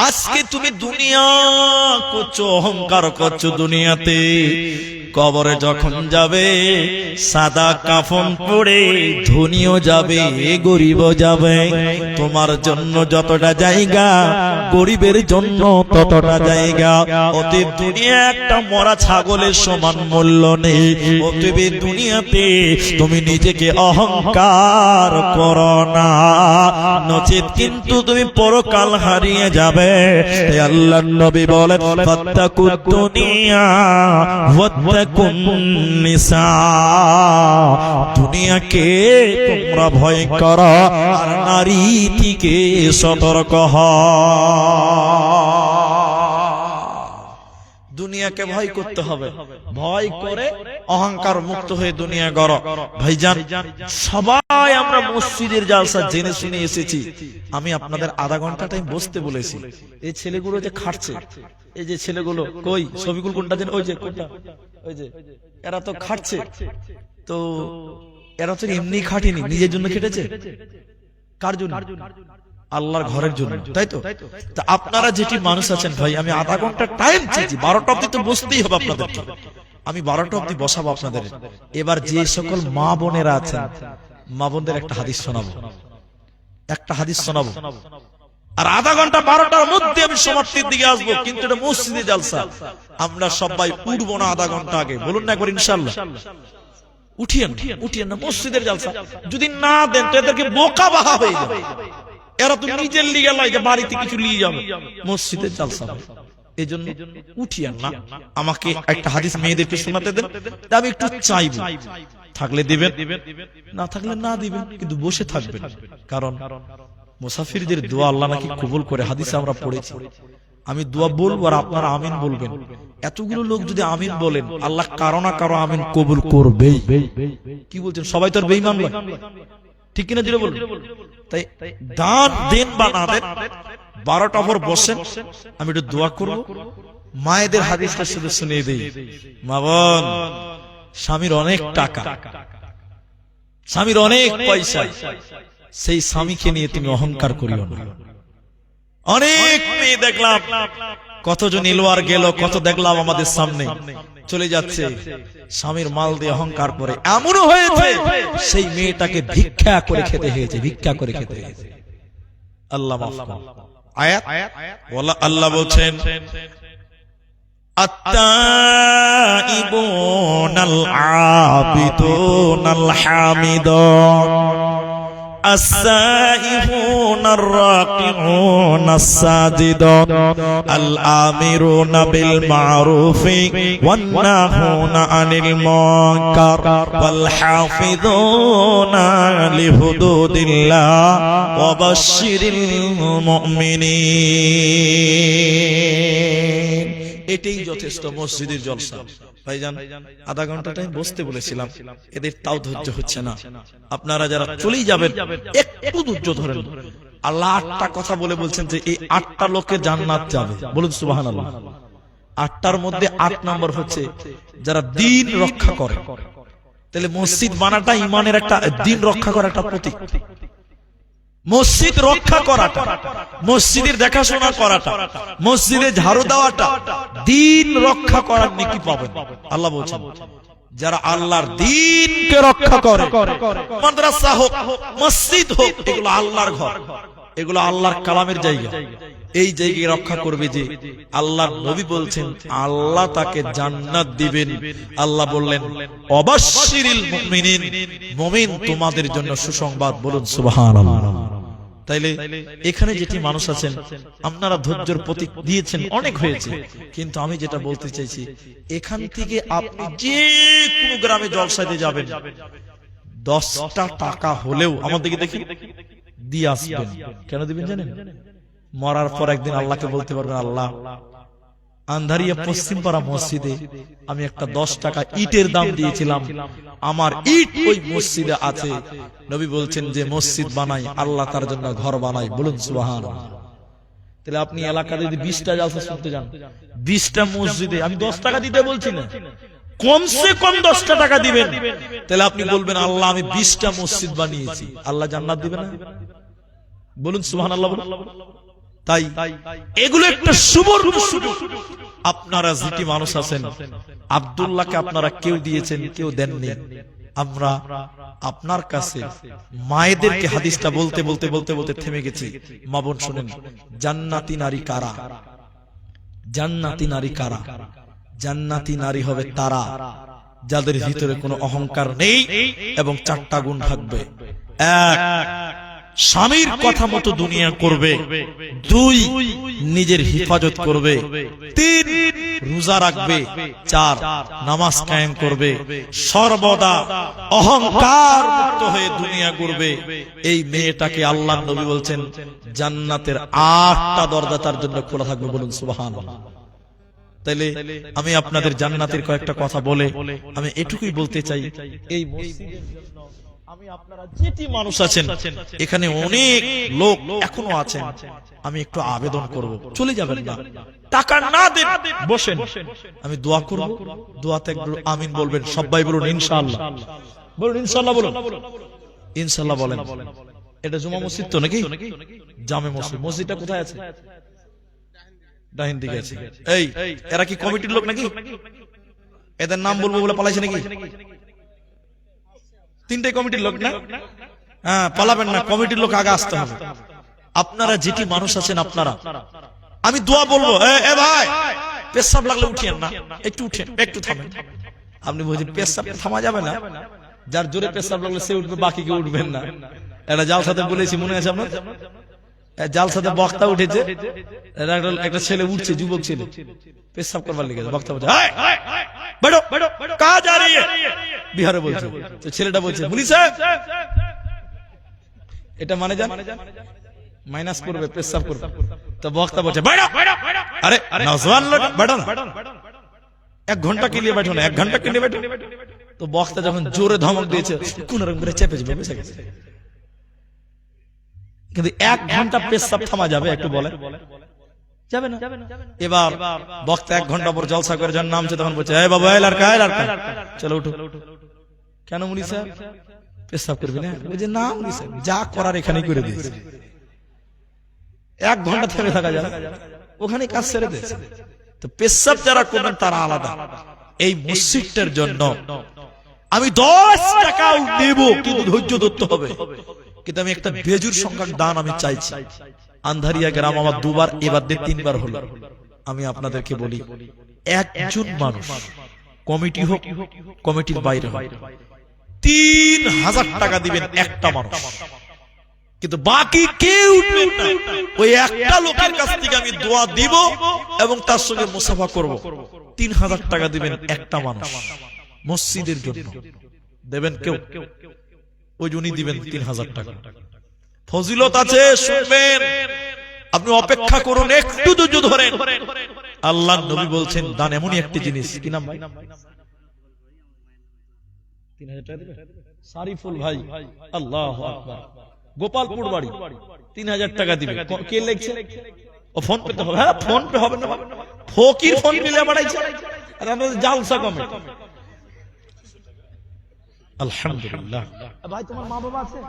আজকে তুমি দুনিয়া করছো, অহংকার করছো দুনিয়াতে, কবরে যখন যাবে সাদা কাফন পরে, ধনীও যাবে গরিবও যাবে। তোমার জন্য যতটা জায়গা, গরিবের জন্য ততটা জায়গা। অতএব দুনিয়া একটা মরা ছাগলের সমান মূল্য নেই। অতএব দুনিয়াতে তুমি নিজেকে অহংকার করো না, নচেত কিন্তু তুমি পরকাল হারিয়ে যাবে। আল্লাহর নবী বলেন, ফাত্তাকুদ দুনিয়া ওয়াত্তাকুন ওয়াতাকুন নিসা, দুনিয়াকে তোমরা ভয় করো আর নারী থেকে সতর্ক হও। দুনিয়াকে ভয় করতে হবে, ভয় করে অহংকার মুক্ত হয়ে দুনিয়া গড়ো। ভাইজান, সবাই আমরা মসজিদের জালসা জেনে শুনে এসেছি। আমি আপনাদের আধা ঘন্টা টাইম বসতে বলেছি। এই ছেলেগুলো যে খাটছে, এই যে ছেলেগুলো কই ছবিগুলো কোনটা যেন, ওই যে কোনটা, ওই যে এরা তো খাটছে, তো এরা তো এমনি খাটেনি, নিজের জন্য খেটেছে। কার জন্য? আল্লাহর ঘরের জন্য, তাই তো? তা আপনারা যেটি মানুষ আছেন ভাই, আমি আধা ঘন্টা টাইম চেয়েছি, 12টা অব্দি তো বসতেই হবে আপনাদেরকে। আমি 12টা অব্দি বসাবো আপনাদের। এবার যে সকল মা বোনেরা আছেন, মা বোনদের একটা হাদিস শোনাবো, একটা হাদিস শোনাবো। আর আধা ঘন্টা 12টার মধ্যে আমি সমাপ্তির দিকে আসবো, কিন্তু এটা মসজিদে জালসা, আমরা সবাই উঠবো না আধা ঘন্টা আগে। বলুন না একবার ইনশাআল্লাহ। উঠিয়েন উঠিয়েন না, মসজিদের জালসা। যদি না দেন তো এদেরকে বোকা বাহা হয়ে যাবে। এরা তো নিজের লিগে লয় যে বাড়িতে কিছু নিয়ে যাবে, মসজিদের জালসা। এই জন্য উঠিয়েন না। আমাকে একটা হাদিস মেয়েদেরকে শোনাতে দেন, আমি একটু চাইবো, থাকলে দিবেন, না থাকলে না দিবেন, কিন্তু বসে থাকবেন। কারণ মুসাফিরদের দোয়া আল্লাহ নাকি কবুল করে, হাদিসে আমরা পড়েছি। আমি দোয়া বলবো আর আপনারা আমিন বলবেন। এতগুলো লোক যদি আমিন বলেন, আল্লাহ কারো না কারো আমিন কবুল করবেই। কি বলছেন? সবাই তো আর বেঈমান নয়, ঠিক কিনা? জুড়ে বলুন। তাই দান দেন বা না দেন, 12টা পর বসেন, আমি একটু দোয়া করব। মায়েদের হাদিসটা শুধু শুনিয়ে দিই। মা বোন, স্বামীর অনেক টাকা, স্বামীর অনেক পয়সা, সেই স্বামীকে নিয়ে তুমি অহংকার করিও না। অনেক মেয়ে দেখলাম, কতজন এলোয়ার গেল, কত দেখলাম আমাদের সামনে চলে যাচ্ছে, স্বামীর মাল দিয়ে অহংকার করে। এমনও হয়েছে সেই মেয়েটাকে ভিক্ষা করে খেতে হয়েছে, ভিক্ষা করে খেতে হয়েছে। আল্লাহ মাফ করুন। আয়াত আল্লাহ বলছেন, আত্তাইবুনাল আবিদুনাল হামিদুন السائحون الراكعون الساجدون الآمرون بالمعروف والناهون عن المنكر والحافظون لحدود الله وبشر المؤمنين। এটাই যথেষ্ট মসজিদের জলসা। ভাইজান, আধা ঘন্টা টাইম বসতে বলেছিলাম, এদের তাও ধৈর্য হচ্ছে না। আপনারা যারা চলেই যাবেন, একটু ধৈর্য ধরেন। আল্লাহ 8টা কথা বলে বলছেন যে এই 8টা লোকে জান্নাত যাবে। বলুন সুবহানাল্লাহ। 8টার মধ্যে 8 নম্বর হচ্ছে যারা দ্বীন রক্ষা করে। তাহলে মসজিদ বানাটা ঈমানের একটা, দ্বীন রক্ষা করার একটা প্রতীক। মসজিদ রক্ষা করাটা, মসজিদের দেখাশোনা করাটা, মসজিদে ঝাড়ু দেওয়াটা দ্বীন রক্ষা করার নেকি পাবেন। আল্লাহ বলছেন যারা আল্লাহর দ্বীনকে রক্ষা করে, মাদ্রাসা হোক, মসজিদ হোক, এগুলো আল্লাহর ঘর, এগুলো আল্লাহর কালামের জায়গা। এই জায়গায় রক্ষা করবে যে, আল্লাহর নবী বলছেন আল্লাহ তাকে জান্নাত দিবেন। আল্লাহ বললেন অবাশশিরিল মুমিনিন, মুমিন তোমাদের জন্য সুসংবাদ। বলুন সুবহানাল্লাহ। তাইলে এখানে যেটি মানুষ আছেন, আপনারা ধৈর্যের প্রতীক দিয়েছেন, অনেক হয়েছে। কিন্তু আমি যেটা বলতে চাইছি, এখান থেকে আপনি যে কোনো গ্রামে জলসাতে যাবেন, 10টা টাকা হলেও আমাদেরকে দেখি দিয়ে আসবেন। কেন দিবেন জানেন? মরার পর একদিন আল্লাহকে বলতে পারবেন, আল্লাহ, আন্ধারিয়া পশ্চিমপাড়া মসজিদে আমি একটা 10 টাকা ইটের দাম দিয়েছিলাম, আমার ইট ওই মসজিদে আছে। নবী বলছেন যে মসজিদ বানাই, আল্লাহ তার জন্য ঘর বানাই। বলুন সুবহানাল্লাহ। তাহলে আপনি এলাকাতে যদি 20টা জালসা শুনতে যান, 20টা মসজিদে, আমি 10 টাকা দিতে বলছি না, কমসে কম 10টা টাকা দিবেন। তাহলে আপনি বলবেন আল্লাহ আমি 20টা মসজিদ বানিয়েছি, আল্লাহ জান্নাত দিবেন না? বলুন সুবহানাল্লাহ। তাই এগুলো একটা সুবর্ণ সুযোগ। আপনারা যেটি মানুষ আছেন, আব্দুল্লাহকে আপনারা কেউ দিয়েছেন, কেউ দেননি। আমরা আপনার কাছে মায়েদেরকে হাদিসটা বলতে বলতে বলতে বলতে থেমে গেছি। মা বোন শুনেন, জান্নাতি নারী কারা? জান্নাতি নারী কারা? জান্নাতি নারী হবে তারা যাদের ভিতরে কোনো অহংকার নেই এবং 4টা গুণ থাকবে। 1, স্বামীর কথা মতো দুনিয়া করবে। 2, নিজের হেফাজত করবে। 3, রোজা রাখবে, 4 নামাজ কায়েম করবে, সর্বদা অহংকার মুক্ত হয়ে দুনিয়া ঘুরবে, এই মেয়েটাকে আল্লাহর নবী বলছেন জান্নাতের 8টা দরজা তার জন্য খোলা থাকবে। বলুন সুবহানাল্লাহ। তাইলে আমি আপনাদের জান্নাতের কয়েকটা কথা বলে আমি এটুকুই বলতে চাই, এই মসজিদের জন্য আমি আপনারা যেটি মানুষ আছেন এখানে অনেক লোক এখনো আছেন, আমি একটু আবেদন করব, চলে যাবেন না, টাকা না দেন, বসেন, আমি দোয়া করব, দোয়াতে একটু আমিন বলবেন, সবাই বলুন ইনশাআল্লাহ, বলুন ইনশাআল্লাহ, বলুন ইনশাআল্লাহ বলেন। এটা জুমা মসজিদ তো নাকি? জামে মসজিদ। মসজিদটা কোথায় আছে? ডাহিন দিকে আছে। এই এরা কি কমিটির লোক নাকি? এদের নাম বলবো বলে পালাইছে নাকি? 3টে কমিটির লোক না? হ্যাঁ, পালাবেন না, কমিটির লোক আগে আসতে হবে। আপনারা যেটি মানুষ আছেন আপনারা, আমি দোয়া বলবো, এ ভাই পেশাব লাগলে উঠিয়েন না, একটু উঠেন, একটু থামেন। আপনি বলছেন পেশাব থামা যাবে না, যার জোরে পেশাব লাগলে সে উঠবে, বাকি কেউ উঠবেন না। এটা যার সাথে বলেছি, মনে আছে আপনার? জালসাতে বক্তা উঠেছে, একটা ছেলে উঠছে, যুবক ছেলে পেশাব করবার লেগেছে, বক্তা বলছে কাজ আ রহি হ্যায়, বিহারে বলছে। তো ছেলেটা বলছে মুলি সাহেব, এটা মানে জান মাইনাস করবে, পেশাব করবে। তো বক্তা বলছে আরে নওজওয়ান লোক बैठो না, 1 ঘন্টা के लिए बैठो না, 1 ঘন্টা के लिए बैठो। তো বক্তা যখন জোরে ধমক দিয়েছে, কোন রকম করে চেপে যাবে, বসে গেছে। কিন্তু 1 ঘন্টা পেশাব থামা যাবে? একটু বলে যাবে না। এবার বক্তা 1 ঘন্টা পর জলসা করে যখন নামছে, তখন বলছে এই বাবা, এই লড়কা, এই লড়কা, চলো উঠো। কেন মুলি সাহেব পেশাব করবি না? বলছে না মুলি সাহেব, যা করার এখানেই করে দিয়েছে। 1 ঘন্টা থেমে থাকা যাবে? ওখানে কাজ ছেড়ে দিয়েছে। তো পেশাব যারা করবেন তারা আলাদা। এই মসজিদটার জন্য আমি 10 টাকাও দেব, কিন্তু ধৈর্য ধরতে হবে। কিন্তু আমি একটা বেজুর সংখ্যক দান আমি চাইছি। আন্ধারিয়া গ্রাম আমার 2বার, এবার দিয়ে 3বার হলো। আমি আপনাদেরকে বলি, একজন মানুষ, কমিটি হোক, কমিটির বাইরে হোক, 3000 টাকা দিবেন একটা মানুষ, কিন্তু বাকি কেউ উঠবেন না। ওই একটা লোকের কাছ থেকে আমি দোয়া দিব এবং তার সঙ্গে মুসাফা করব। 3000 টাকা দিবেন একটা মানুষ, মসজিদের জন্য দেবেন কেউ? ওই জন্যই দিবেন 3000 টাকা। ফজিলত আছে, শুনবেন, আপনি অপেক্ষা করুন, একটু ধৈর্য ধরেন। আল্লাহর নবী বলছেন দান এমনই একটি জিনিস। কি নাম ভাই? 3000 টাকা দিবেন? সারিফুল ভাই, আল্লাহু আকবার, গোপালপুর বাড়ি, 3000 টাকা দিবে। কে লিখছে? ও ফোন পে তো হবে? হ্যাঁ, ফোন পে হবে না, ফকির ফোন মিলে বাড়াইছে। আর আমাদের জালসা কমিটি। আলহামদুলিল্লাহ। ভাই তোমার মা বাবা আছে?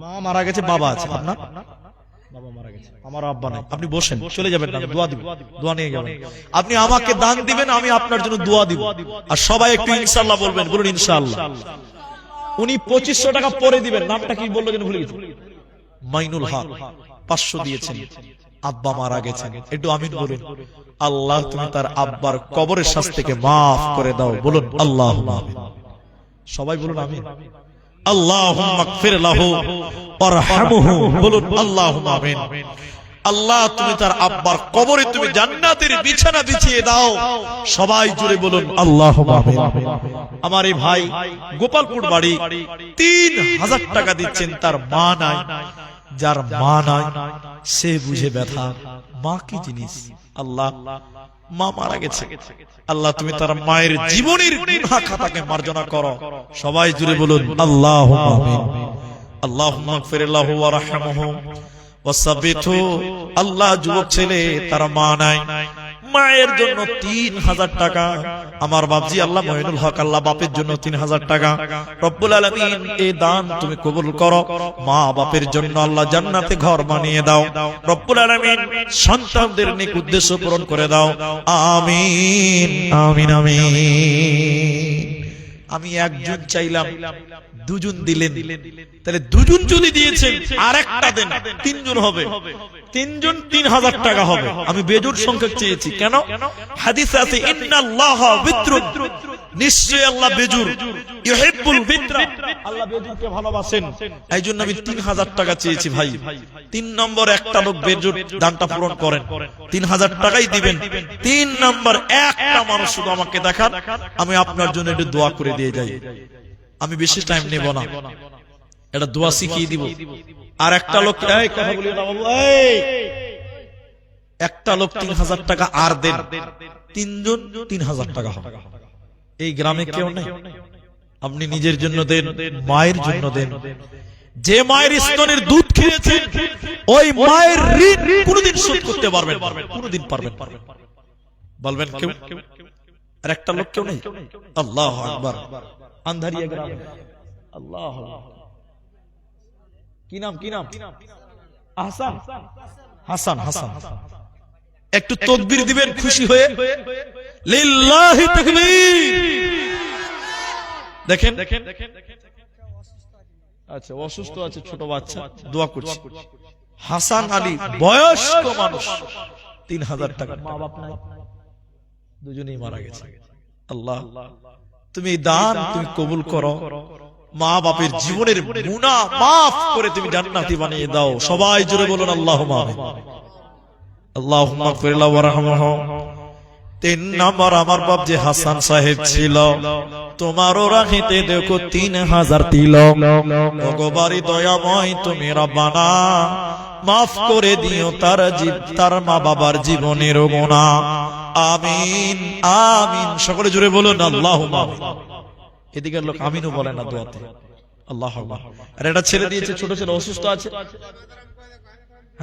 মা মারা গেছে, বাবা আছে। আপনার বাবা মারা গেছে, আমার আব্বা নাই। আপনি বসেন, চলে যাবেন না, দোয়া দিবেন, দোয়া নিয়ে যাবেন। আপনি আমাকে দান দিবেন, আমি আপনার জন্য দোয়া দিব। আর সবাই একটু ইনশাআল্লাহ বলবেন, বলুন ইনশাআল্লাহ। উনি 2500 টাকা পরে দিবেন। নামটা কি বললো যেন ভুলে গেছি? মাইনুল হক 500 দিয়েছেন। আব্বা মারা গেছেন, একটু আমিন বলুন। আল্লাহ তুমি তার আব্বার কবরের শাস্তিকে মাফ করে দাও, বলুন আল্লাহুম্মা আমিন। সবাই বলুন আমিন। আল্লাহুম্মা গফির লাহু ওয়ারহামহু, বলুন আল্লাহুম্মা আমিন। আল্লাহ তুমি তার আব্বার কবরে তুমি জান্নাতের বিছানা বিছিয়ে দাও, সবাই জুড়ে বলুন আল্লাহুম্মা আমিন। আমার এই ভাই গোপালপুর বাড়ি 3000 টাকা দিচ্ছেন, তার মা নাই। যার মা নাই সে বুঝে ব্যথা, মা কি জিনিস। আল্লাহ মা মারা গেছে, আল্লাহ তুমি তার মায়ের জীবনের গুনাহ খাতাকে মার্জনা করো, সবাই জুড়ে বলুন আল্লাহুম্মা আমিন। আল্লাহুম্মা গফির লাহু ওয়ারহামহু ওয়াসাবিতহু। আল্লাহ যুবক ছেলে, তার মা নাই, মায়ের জন্য 3000 টাকা। আমার বাপজি আল্লাহ মহিনুল হক, আল্লাহ বাপের জন্য 3000 টাকা। রব্বুল আলামিন এই দান তুমি কবুল করো। মা বাপের জন্য আল্লাহ জান্নাতে ঘর বানিয়ে দাও। রব্বুল আলামিন সন্তানদের নেক উদ্দেশ্য পূরণ করে দাও। আমিন আমিন আমিন। আমি একজন চাইলাম, দুজন দিলেন, তাহলে দুজন যদি দিয়েছেন আরেকটা দেন, 3 জন হবে, 3 জন 3000 টাকা হবে। আমি বেজোড় সংখ্যা চেয়েছি, কেন? হাদিসে আছে ইন্নাল্লাহা বিত্রুন, নিশ্চয়ই আল্লাহ বেজুর, ইউহিব্বুল বিত্রা, আল্লাহ বেজুরকে ভালোবাসেন, এই জন্য আমি 3000 টাকা চেয়েছি ভাই। 3 নম্বর একটা লোক বেজুর দানটা পূরণ করেন, 3000 টাকাই দিবেন। 3 নম্বর একটা মানুষ শুধু আমাকে দেখান, আমি আপনার জন্য একটু দোয়া করে দিয়ে যাই। আমি বেশি টাইম নেব না, এটা দোয়া শিখিয়ে দিব। আর একটা লোক, এই কথা বলি না বাবু, এই একটা লোক 3000 টাকা আর দেন, 3 জন 3000 টাকা হবে। এই গ্রামে কেউ নেই, আপনি নিজের জন্য দেন, মায়ের জন্য দেন। যে মায়ের স্তনের দুধ খেয়েছেন ওই মায়ের ঋণ কোনদিন শোধ করতে পারবেন, কোনদিন পারবেন? বলবেন কেউ? আর একটা লোক কেউ নেই? আল্লাহু আকবার। আন্ধারিয়া গ্রামে, আল্লাহ, কি নাম, কি নাম? হাসান, হাসান, হাসান। একটু তাকবীর দিবেন খুশি হয়ে, লিল্লাহি তাকবীর। দেখেন, আচ্ছা অসুস্থ আছে ছোট বাচ্চা, দোয়া করছি। হাসান আলী বয়স্ক মানুষ, 3000 টাকা, মা বাপ নাই, দুজনেই মারা গেছে। আল্লাহ তুমি দান তুমি কবুল করো, মা বাপের জীবনের গুনাহ মাফ করে তুমি জান্নাতি বানিয়ে দাও। সবাই জোরে বলুন আল্লাহুম্মা আমিন। আল্লাহুম্মা গফির লাহু ওয়ারহামহু। 3 নম্বর আমার বাপ যে হাসান সাহেব ছিল, তোমারও রাখিতে দেখো 3000 তিলক। ভগবারি দয়াময় তুমি রব্বানা মাফ করে দিও তার মা বাবার জীবনের গুনাহ। আমিন আমিন। সকলে জোরে বলুন আল্লাহুম্মা আমিন। এদিকের লোক আমিনও বলে না দোয়াতে। আল্লাহু আকবার। আর একটা ছেলে দিয়েছে, ছোট ছেলে অসুস্থ আছে,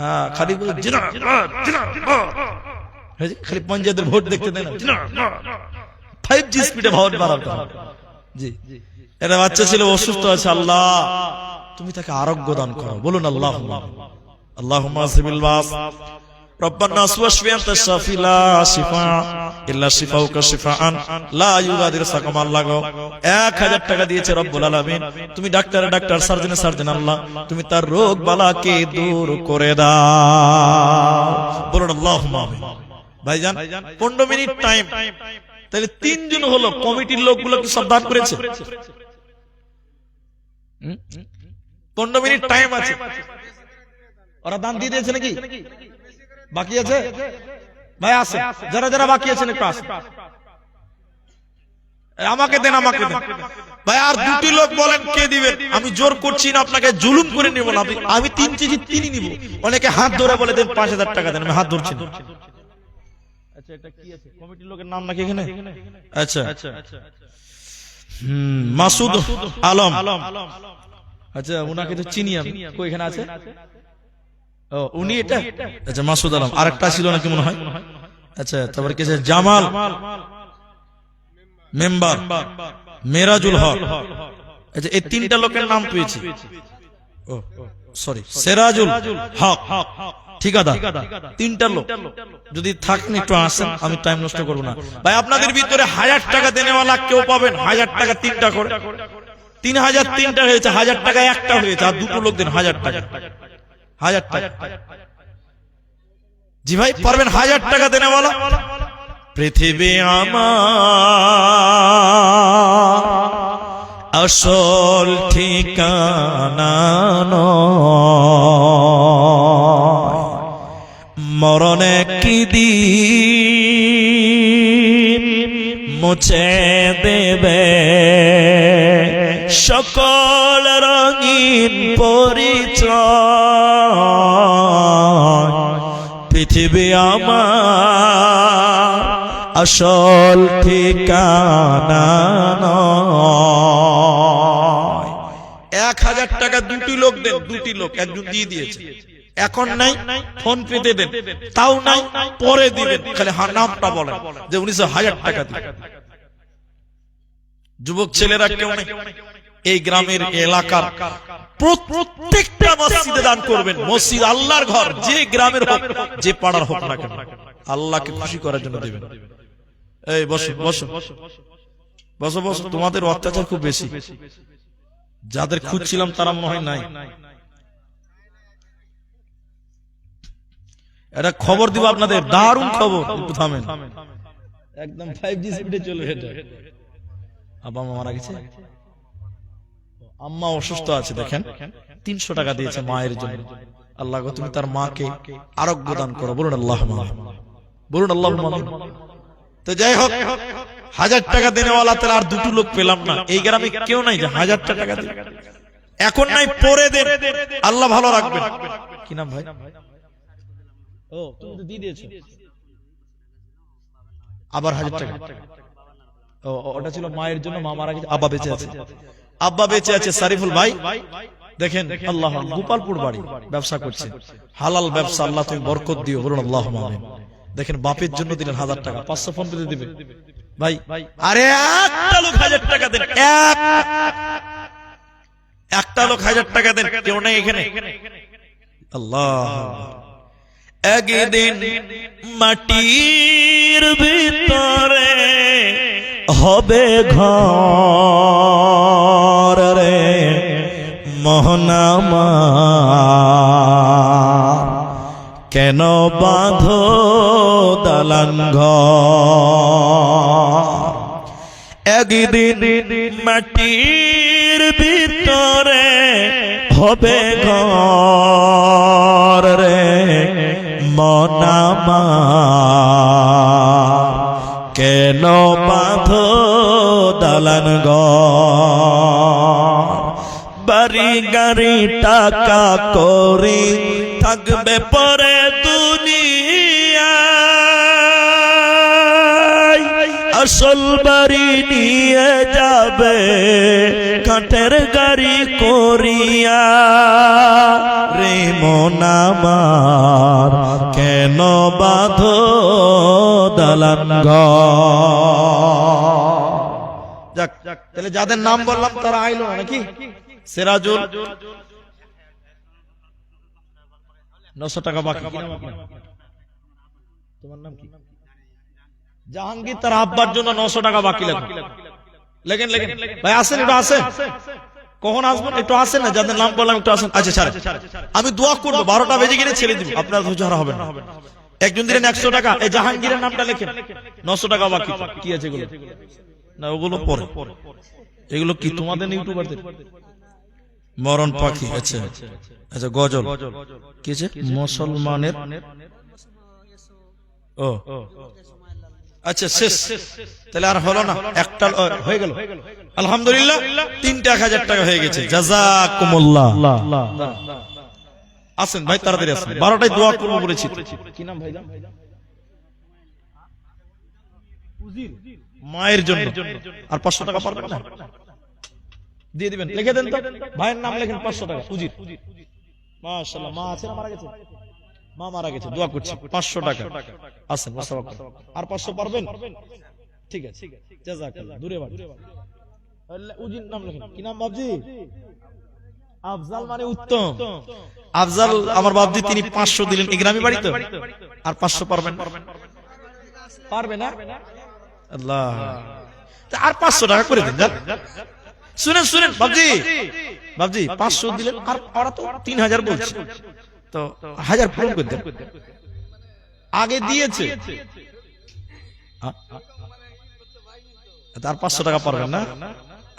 হ্যাঁ খালি বলে জিন্দাবাদ জিন্দাবাদ, খালি পঞ্চায়েতের ভোট দেখতে দেয় না, 5G স্পিডে ভোট বাড়াতে হবে। জি, এটা বাচ্চা ছিল অসুস্থ আছে, আল্লাহ তুমি তাকে আরোগ্য দান করো। বলুন আল্লাহুম্মা আল্লাহুম্মা আসবিল বাস রব্বানা ওয়াশফি আনতা শাফি লা শিফা ইল্লা শিফাউকা শিফাআন লা ইউগাদিরু সাকামা। আল্লাহ 1000 টাকা দিয়েছে রব্বুল আলামিন, তুমি ডাক্তার সার্জন, আল্লাহ তুমি তার রোগ বালাকে দূর করে দাও। বলুন আল্লাহুম্মা আমিন। ভাইজান 15 মিনিট টাইম, তাহলে 3 জন হলো কমিটির লোকগুলো কি সব দান করেছে? 15 মিনিট টাইম আছে, ওরা দান দিয়ে দিয়েছে নাকি? বাকি আছে ভাই? আছে, যারা যারা বাকি আছেন একটু আসেন, আমাকে দেন, আমাকে দেন ভাই। আর 2টি লোক বলেন কে দিবেন? আমি জোর করছি না, আপনাকে জুলুম করে নিব না, আমি 3 কেজি 3 নিব। অনেকে হাত ধরে বলে দেন 5000 টাকা দেন, আমি হাত ধরছি না। আচ্ছা এটা কি আছে? কমিটির লোকের নাম নাকি এখানে? আচ্ছা মাসুদ আলম, আচ্ছা উনাকে তো চিনি আমি, কই এখানে আছে? ও উনি এটা, আচ্ছা মাসুদ আলম। আরেকটা ছিল নাকি মনে হয়? আচ্ছা তারপরে কে আছে? জামাল মেম্বার, মেরাজুল হক। আচ্ছা এই 3টা লোকের নাম পেয়েছি। ও সরি, সেরাজুল হক ঠিকাদার। 3টা লোক যদি থাকেন একটু আসেন, আমি টাইম নষ্ট করব না ভাই। আপনাদের ভিতরে 1000 টাকা দেনেওয়ালা কেউ পাবেন? 1000 টাকা 3টা করে, 3000 3টা হয়েছে, 1000 টাকা একটা হয়েছে। আর 2টো লোক দেন 1000 টাকা, 1000 টাকা। জি ভাই পারবেন 1000 টাকা দেনেওয়ালা? পৃথিবী আমার আসল ঠিকানা নয়, মরণে কি দিন মুছে দেবে সকল রঙিন পরিচয়। পৃথিবী আমার আসল ঠিকানা নয়। 1000 টাকা 2টি লোক দেন, 2টি লোক, একজন দিয়ে দিয়েছে, এখন নাই ফোন পেতে দেন, তাও নাই পরে দিবেন, খালি নামটা বলেন যে 1000 টাকা দিন। যুবক ছেলেরা কেউ নেই এই গ্রামের এলাকার প্রত্যেকটা মসজিদে দান করবেন। মসজিদ আল্লাহর ঘর, যে গ্রামের হোক যে পাড়ার হোক না কেন, আল্লাহকে খুশি করার জন্য দিবেন। এই বসো বসো বসো বসো, তোমাদের অত্যাচার খুব বেশি, যাদের খুঁজছিলাম তারা মনে হয় নাই। এটা খবর দিব আপনাদের, দারুণ খবর। একটু থামেন, একদম 5G স্পিডে চলে এটা। আব্বা মা মারা গেছে, আম্মা অসুস্থ আছে, দেখেন 300 টাকা দিয়েছে মায়ের জন্য। আল্লাহ গো তুমি তার মাকে আরোগ্য দান করো, বলুন আল্লাহুম্মা আমিন, বলুন আল্লাহুম্মা আমিন। তো যাই হোক, 1000 টাকা দেনেওয়ালা তাহলে আর দুটো লোক পেলাম না। এই গ্রামে কেউ নাই যে 1000 টাকা দেবে। এখন নাই, পরে দেন, আল্লাহ ভালো রাখবেন। কি নাম ভাই? ও তুমি তো দিয়ে দিয়েছো, আবার 1000 টাকা। ও ওটা ছিল মায়ের জন্য, মা মারা গেছে, আব্বা বেঁচে আছে, আব্বা বেঁচে আছে। সারিফুল ভাই দেখেন, আল্লাহ গোপালপুর বাড়ি, ব্যবসা করছে, হালাল ব্যবসা, আল্লাহ তুমি বরকত দিও, বলুন আল্লাহুম্মা আমিন। দেখেন বাপের জন্য দিলেন 1000 টাকা, 500 ফোন পেতে দিবে ভাই। আরে একটা লোক 1000 টাকা দেন, একটা লোক 1000 টাকা দেন, কেউ নেই এখানে? আল্লাহ। একদিন মাটির ভিতরে হবে ঘর রে মোহনামা, কেন বাঁধো দালান ঘর? একদিন মাটির ভিতরে হবে ঘর রে মোহনামা, কেন বাঁধো দালান ঘর? বাড়ি গাড়ি টাকা করি থাকবে পরে দুনিয়ায়, আসল বাড়ি নিয়ে যাবে কাঠের গাড়ি করিয়া রে মন আমার, কেন বাঁধো দালান ঘর? যাক, তাহলে যাদের নাম বললাম তারা আইলো নাকি? সিরাজুল 900 টাকা বাকি। তোমার নাম কি? জাহাঙ্গীর, তার আব্বার জন্য 900 টাকা বাকি। লেখেন লেখেন ভাই, আসেন একটু, আসেন, কখন আসবেন একটু আসেন না, যাদের নাম বললাম একটু আসেন। আচ্ছা ছাড়েন, আমি দোয়া করবো, 12টা বেজে গেলে ছেড়ে দিব, আপনার ধৈর্য হারা হবে না। একজন দিলেন 100 টাকা, এই জাহাঙ্গীরের নামটা লেখেন, 900 টাকা বাকি। কি আছে এগুলো? না ওগুলো পরে, এগুলো কি তোমাদের ইউটিউবারদের? মরণ পাখি, আচ্ছা আচ্ছা, গজল কি আছে? মুসলমানের, ও আচ্ছা শেষ, তাহলে আর হলো না, একটা হয়ে গেল। আলহামদুলিল্লাহ, 3টা 1000 টাকা হয়ে গেছে। জাযাকুমুল্লাহ। আসেন ভাই, তাড়াতাড়ি আসেন, 12টায় দোয়া করবো বলেছি। কি নাম ভাই? মায়ের জন্য আর 500 টাকা পারবেন না? দিয়ে দিবেন, লিখে দেন তো, ভাইয়ের নাম লেখেন, 500 টাকা। উজির, মাশাআল্লাহ। মা আছে না মারা গেছে? মা মারা গেছে, দোয়া করছি, 500 টাকা। আসেন, আর 500 পারবেন? ঠিক আছে, জাযাকাল্লাহ। দূরে বাড়ি, উজির নাম লেখেন। কি নাম বাবজি? আফজাল, মানে উত্তম। আফজাল আমার বাবজি, তিনি 500 দিলেন, এই গ্রামে বাড়ি তো। আর 500 পারবেন? পারবে না? আল্লাহ, আর 500 টাকা করে দিন। শুনেন শুনেন বাবজি, বাবজি 500 দিলেন, আর ওরা তো 3000 বলছে, তো 1000 পূরণ করে দেন। আগে দিয়েছে, আর 500 টাকা পারবেন না?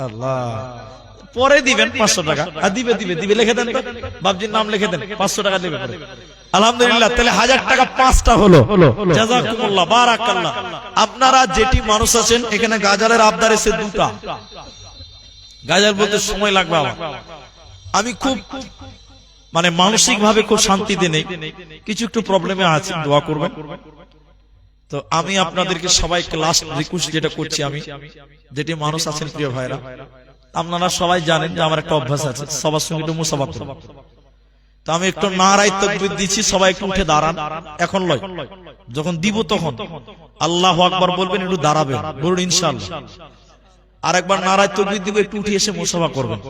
আল্লাহ, পরে দিবেন 500 টাকা। আর দিবে দিবে দিবে, লিখে দেন তো, বাবজির নাম লিখে দেন, 500 টাকা দিবে। আলহামদুলিল্লাহ, তাহলে 1000 টাকা 5টা হলো। জাযাকুমুল্লাহ, বারাকাল্লাহ। আপনারা যেটি মানুষ আছেন এখানে, গাজারের আবদার এসে 2টা। গাজার বলতে সময় লাগবে আমার, আমি খুব মানে মানসিক ভাবে খুব শান্তিতে নেই, কিছু একটু প্রবলেমে আছি, দোয়া করবেন। তো আমি আপনাদেরকে সবাইকে লাস্ট রিকোয়েস্ট যেটা করছি, আমি যেটি মানুষ আছেন প্রিয় ভাইরা, আপনারা সবাই জানেন যে আমার একটা অভ্যাস আছে, সবার সঙ্গে একটু মুসাফা করা। তো আমি একটু নারায়ে তাকবীর দিচ্ছি, সবাই একটু উঠে দাঁড়ান। এখন লয়, যখন দিব তখন আল্লাহু আকবার বলবেন, একটু দাঁড়াবেন, বলুন ইনশাআল্লাহ। আর একবার নারায়ে তাকবীর দিব, একটু উঠে এসে মুসাফা করবেন।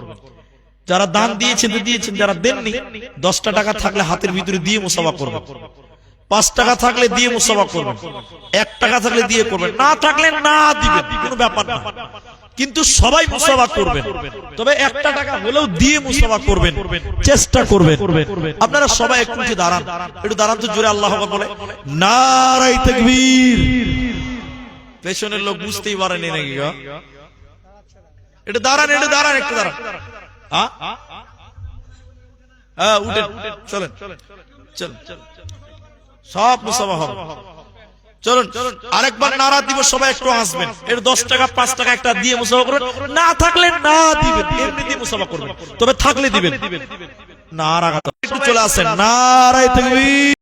যারা দান দিয়েছেন তো দিয়েছেন, যারা দেননি 10টা টাকা থাকলে হাতের ভিতরে দিয়ে মুসাফা করবেন, 5 টাকা থাকলে দিয়ে মুসাফা করবেন, 1 টাকা থাকলে দিয়ে করবেন, না থাকলে না দিবেন, কোনো ব্যাপার না, কিন্তু সবাই মুসাফা করবেন। তবে 1টা টাকা হলেও দিয়ে মুসাফা করবেন, চেষ্টা করবেন। আপনারা সবাই একটু উঠে দাঁড়ান, একটু দাঁড়ান তো জোরে আল্লাহু আকবার বলে, নারায়ে তাকবীর। পেছনের লোক বুঝতেই পারেনি নাকি গো? একটু দাঁড়ান, একটু দাঁড়ান, একটু দাঁড়ান। উঠেন, চলেন চলেন, সব মুসাফা হবে। চলুন আরেকবার নারা দিব, সবাই একটু আসবেন। এর 10 টাকা 5 টাকা একটা দিয়ে মুসাফা করবেন, না থাকলে না দিবেন, এমনি দিয়ে মুসাফা করবেন, তবে থাকলে দিবেন। নারা একটু চলে আসেন, নারায়ে তাকবীর।